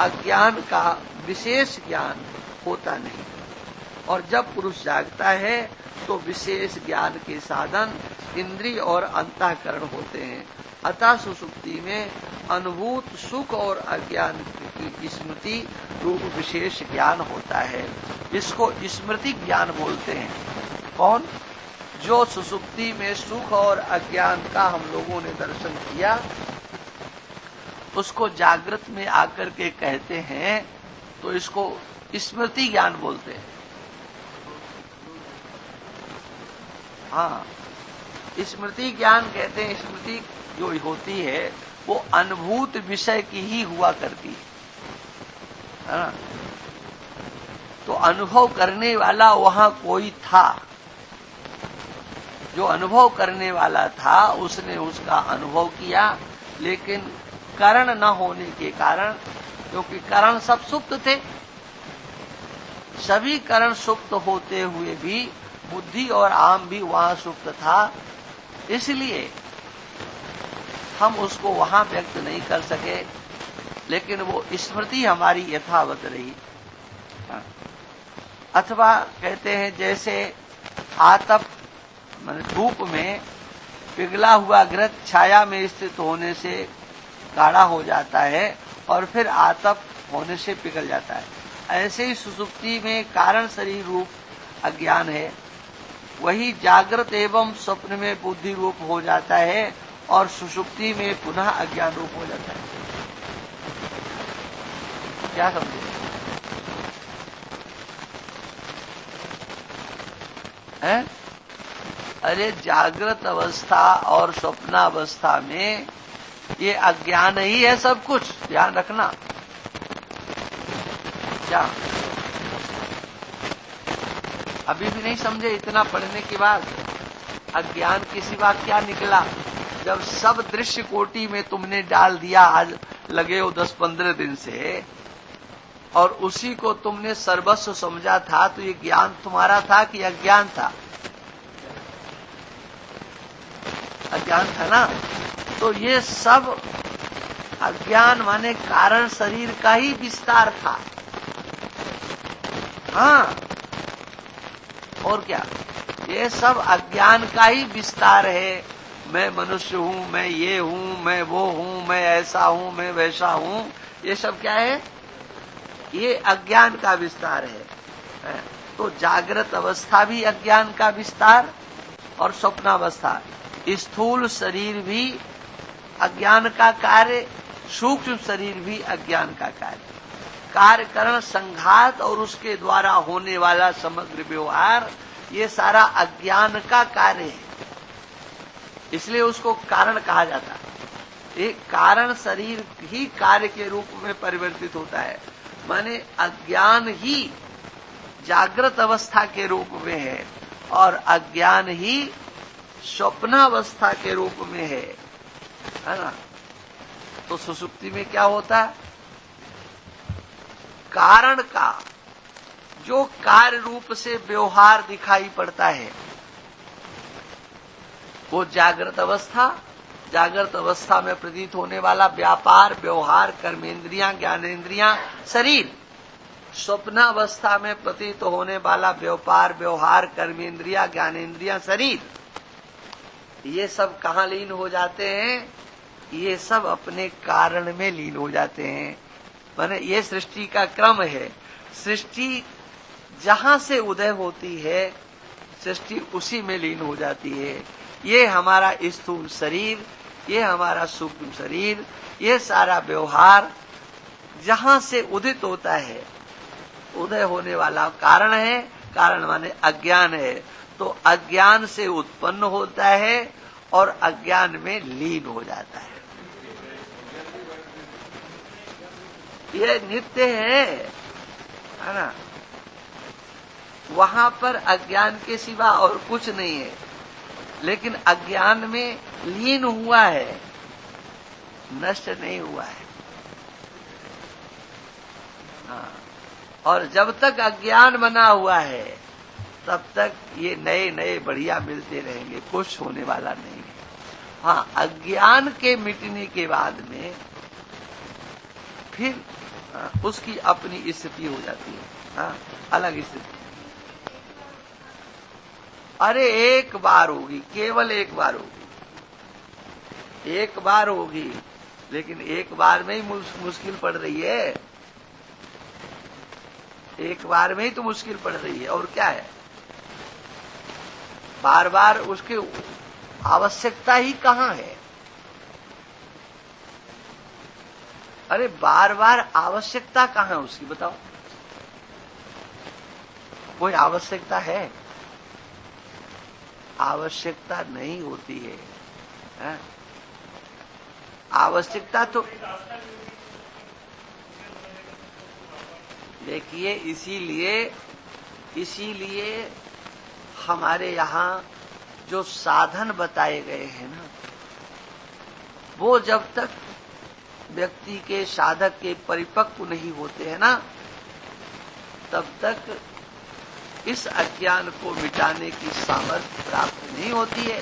अज्ञान का विशेष ज्ञान होता नहीं, और जब पुरुष जागता है तो विशेष ज्ञान के साधन इंद्रिय और अंतःकरण होते हैं। अतः सुषुप्ति में अनुभूत सुख और अज्ञान की स्मृति रूप विशेष ज्ञान होता है। इसको स्मृति ज्ञान बोलते हैं। कौन? जो सुषुप्ति में सुख और अज्ञान का हम लोगों ने दर्शन किया उसको जागृत में आकर के कहते हैं, तो इसको स्मृति ज्ञान बोलते हैं। हाँ, स्मृति ज्ञान कहते हैं। स्मृति जो होती है वो अनुभूत विषय की ही हुआ करती है, तो अनुभव करने वाला वहां कोई था, जो अनुभव करने वाला था उसने उसका अनुभव किया, लेकिन कारण न होने के कारण, क्योंकि कारण सब सुप्त थे, सभी कारण सुप्त होते हुए भी बुद्धि और आम भी वहां सुप्त था, इसलिए हम उसको वहां व्यक्त नहीं कर सके, लेकिन वो स्मृति हमारी यथावत रही। अथवा कहते हैं जैसे आतप धूप में पिघला हुआ घृत छाया में स्थित होने से गाढ़ा हो जाता है और फिर आतप होने से पिघल जाता है, ऐसे ही सुषुप्ति में कारण शरीर रूप अज्ञान है, वही जागृत एवं स्वप्न में बुद्धि रूप हो जाता है और सुषुप्ति में पुनः अज्ञान रूप हो जाता है। क्या समझे? हैं? अरे जागृत अवस्था और स्वप्नावस्था में ये अज्ञान ही है सब कुछ, ध्यान रखना। क्या अभी भी नहीं समझे? इतना पढ़ने के बाद अज्ञान के सिवा क्या निकला? जब सब दृश्य कोटि में तुमने डाल दिया, आज लगे हो 10-15 दिन से, और उसी को तुमने सर्वस्व समझा था, तो ये ज्ञान तुम्हारा था कि अज्ञान था? अज्ञान था ना। तो ये सब अज्ञान माने कारण शरीर का ही विस्तार था। हाँ, और क्या, ये सब अज्ञान का ही विस्तार है। मैं मनुष्य हूं, मैं ये हूं, मैं वो हूं, मैं ऐसा हूं, मैं वैसा हूं, ये सब क्या है? ये अज्ञान का विस्तार है। तो जागृत अवस्था भी अज्ञान का विस्तार और स्वप्नावस्था, स्थूल शरीर भी अज्ञान का कार्य, सूक्ष्म शरीर भी अज्ञान का कार्य। कार्यकरण संघात और उसके द्वारा होने वाला समग्र व्यवहार, ये सारा अज्ञान का कार्य है, इसलिए उसको कारण कहा जाता है। एक कारण शरीर ही कार्य के रूप में परिवर्तित होता है, माने अज्ञान ही जागृत अवस्था के रूप में है और अज्ञान ही स्वप्नावस्था के रूप में है ना। तो सुषुप्ति में क्या होता है? कारण का जो कार्य रूप से व्यवहार दिखाई पड़ता है वो जागृत अवस्था में प्रतीत होने वाला व्यापार, व्यवहार, कर्मेंद्रियां, ज्ञानेंद्रियां, शरीर। स्वप्नावस्था में प्रतीत होने वाला व्यापार, व्यवहार, कर्मेंद्रियां, ज्ञानेंद्रियां, शरीर, ये सब कहाँ लीन हो जाते हैं? ये सब अपने कारण में लीन हो जाते हैं। माने ये सृष्टि का क्रम है। सृष्टि जहां से उदय होती है, सृष्टि उसी में लीन हो जाती है। ये हमारा स्थूल शरीर, ये हमारा सूक्ष्म शरीर, ये सारा व्यवहार जहां से उदित होता है, उदय होने वाला कारण है। कारण माने अज्ञान है, तो अज्ञान से उत्पन्न होता है और अज्ञान में लीन हो जाता है। ये नित्य है ना। वहां पर अज्ञान के सिवा और कुछ नहीं है, लेकिन अज्ञान में लीन हुआ है, नष्ट नहीं हुआ है। हाँ, और जब तक अज्ञान बना हुआ है तब तक ये नए नए बढ़िया मिलते रहेंगे, कुछ होने वाला नहीं है। हाँ, अज्ञान के मिटने के बाद में फिर उसकी अपनी स्थिति हो जाती है। हाँ, अलग स्थिति। अरे एक बार होगी, केवल एक बार होगी, एक बार होगी, लेकिन एक बार में ही मुश्किल पड़ रही है। एक बार में ही तो मुश्किल पड़ रही है, और क्या है? बार बार उसकी आवश्यकता ही कहाँ है? अरे बार बार आवश्यकता कहाँ है उसकी, बताओ? कोई आवश्यकता है? आवश्यकता नहीं होती है। आवश्यकता तो देखिए, इसीलिए हमारे यहाँ जो साधन बताए गए हैं ना, वो जब तक व्यक्ति के, साधक के परिपक्व नहीं होते हैं ना, तब तक इस अज्ञान को मिटाने की सामर्थ्य प्राप्त नहीं होती है।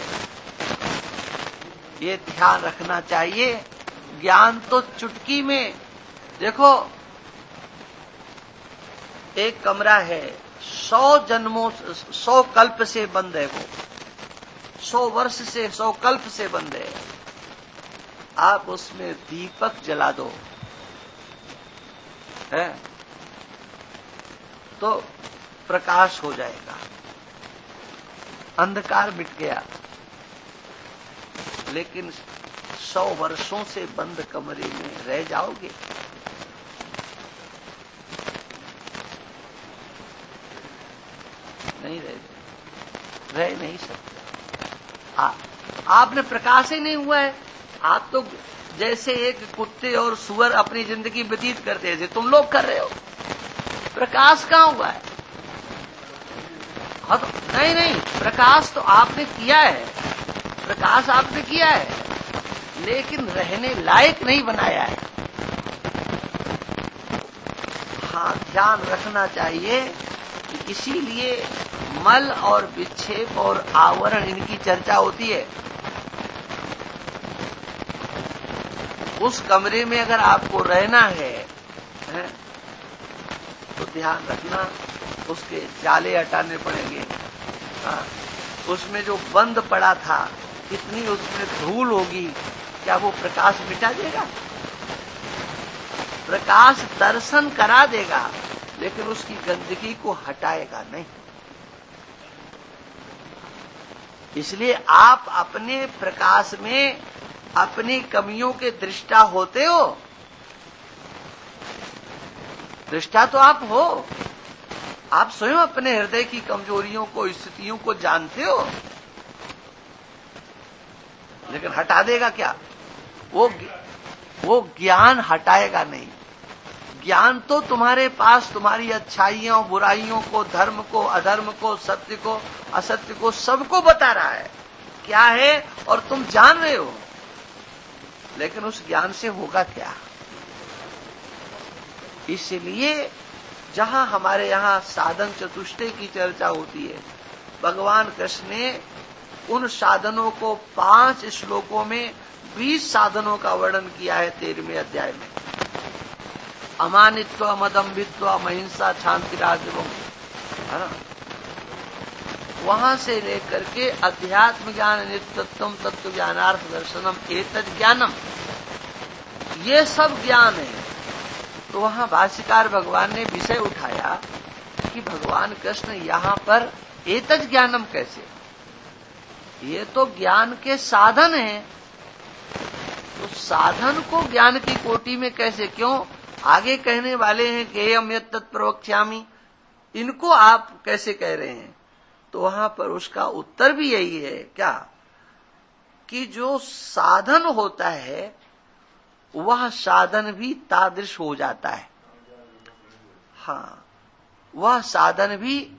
ये ध्यान रखना चाहिए। ज्ञान तो चुटकी में, देखो एक कमरा है, 100 जन्मों, 100 कल्प से बंद है, वो 100 वर्ष से, 100 कल्प से बंद है। आप उसमें दीपक जला दो, है तो प्रकाश हो जाएगा, अंधकार मिट गया। लेकिन 100 वर्षों से बंद कमरे में रह जाओगे, नहीं रह नहीं सकते। आपने प्रकाश ही नहीं हुआ है। आप तो जैसे एक कुत्ते और सुअर अपनी जिंदगी व्यतीत करते थे, तुम लोग कर रहे हो। प्रकाश कहाँ हुआ है? हाँ तो नहीं, प्रकाश तो आपने किया है, प्रकाश आपने किया है, लेकिन रहने लायक नहीं बनाया है। हाँ, ध्यान रखना चाहिए कि इसीलिए मल और विक्षेप और आवरण, इनकी चर्चा होती है। उस कमरे में अगर आपको रहना है तो ध्यान रखना, उसके जाले हटाने पड़ेंगे। हाँ, उसमें जो बंद पड़ा था, इतनी उसमें धूल होगी, क्या वो प्रकाश मिटा देगा? प्रकाश दर्शन करा देगा, लेकिन उसकी गंदगी को हटाएगा नहीं। इसलिए आप अपने प्रकाश में अपनी कमियों के दृष्टा होते हो। दृष्टा तो आप हो, आप स्वयं अपने हृदय की कमजोरियों को, स्थितियों को जानते हो, लेकिन हटा देगा क्या? वो ज्ञान हटाएगा नहीं। ज्ञान तो तुम्हारे पास तुम्हारी अच्छाइयों बुराइयों को, धर्म को अधर्म को, सत्य को असत्य को, सबको बता रहा है क्या है, और तुम जान रहे हो, लेकिन उस ज्ञान से होगा क्या? इसलिए जहां हमारे यहां साधन चतुष्टय की चर्चा होती है, भगवान कृष्ण ने उन साधनों को 5 श्लोकों में 20 साधनों का वर्णन किया है 13वें अध्याय में। अमानित्व, अमदम्भित्व, अहिंसा, शांति, राजवम, है ना? वहां से लेकर के अध्यात्म ज्ञान, नित्यत्वम, तत्व ज्ञानार्थ दर्शनम, एतद ज्ञानम, ये सब ज्ञान है। तो वहां भाष्यकार भगवान ने विषय उठाया कि भगवान कृष्ण यहां पर एतद ज्ञानम कैसे? ये तो ज्ञान के साधन हैं, तो साधन को ज्ञान की कोटि में कैसे? क्यों? आगे कहने वाले हैं कि हम यत् तत् प्रवक्ष्यामि, इनको आप कैसे कह रहे हैं? तो वहां पर उसका उत्तर भी यही है क्या, कि जो साधन होता है वह साधन भी तादृश हो जाता है। हाँ, वह साधन भी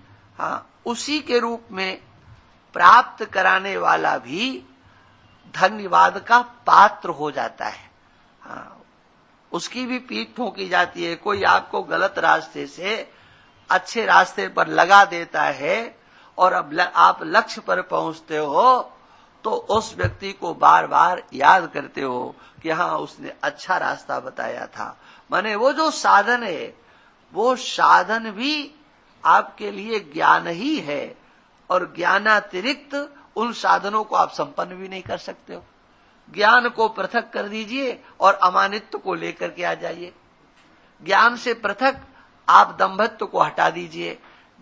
उसी के रूप में प्राप्त कराने वाला भी धन्यवाद का पात्र हो जाता है। हाँ, उसकी भी पीठ ठोकी जाती है। कोई आपको गलत रास्ते से अच्छे रास्ते पर लगा देता है और अब आप लक्ष्य पर पहुंचते हो, तो उस व्यक्ति को बार बार याद करते हो कि हाँ, उसने अच्छा रास्ता बताया था। माने वो जो साधन है, वो साधन भी आपके लिए ज्ञान ही है, और ज्ञानातिरिक्त उन साधनों को आप संपन्न भी नहीं कर सकते हो। ज्ञान को पृथक कर दीजिए और अमानित्व को लेकर के आ जाइए। ज्ञान से पृथक आप दंभत्व को हटा दीजिए।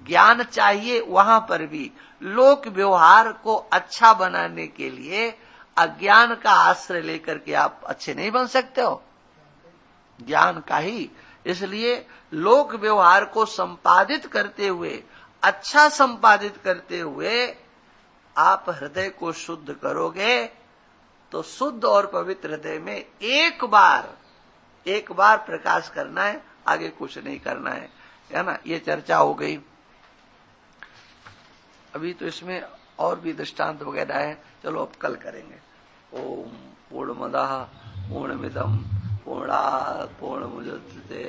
ज्ञान चाहिए वहां पर भी। लोक व्यवहार को अच्छा बनाने के लिए अज्ञान का आश्रय लेकर के आप अच्छे नहीं बन सकते हो, ज्ञान का ही। इसलिए लोक व्यवहार को संपादित करते हुए, अच्छा संपादित करते हुए आप हृदय को शुद्ध करोगे, तो शुद्ध और पवित्र हृदय में एक बार प्रकाश करना है, आगे कुछ नहीं करना है ना? ये चर्चा हो गई। अभी तो इसमें और भी दृष्टांत वगैरह है, चलो अब कल करेंगे। ओम पूर्णमदः पूर्णमिदं पूर्णात् पूर्णमुदच्यते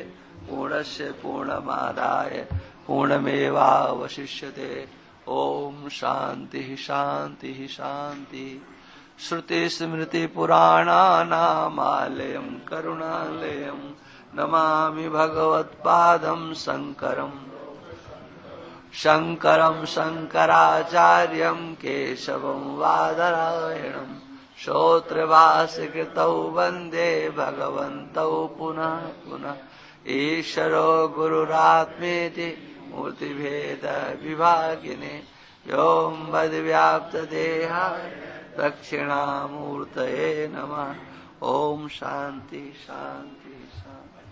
पूर्णस्य पूर्णमादाय पूर्णमेवावशिष्यते। ओम शांति शांति शांति। श्रुति स्मृति पुराणानामालयं करुणालयं नमामि भगवत्पादं शंकरं शंकराचार्यं केशवं बादरायणं। श्रोत्रभासकृतौ वन्दे भगवन्तौ पुनः पुनः। ईश्वरो गुरुरात्मेति मूर्तिभेद विभागिने व्योमवद्व्याप्तदेहाय दक्षिणामूर्तये नमः। ओम शांति शांति शांति।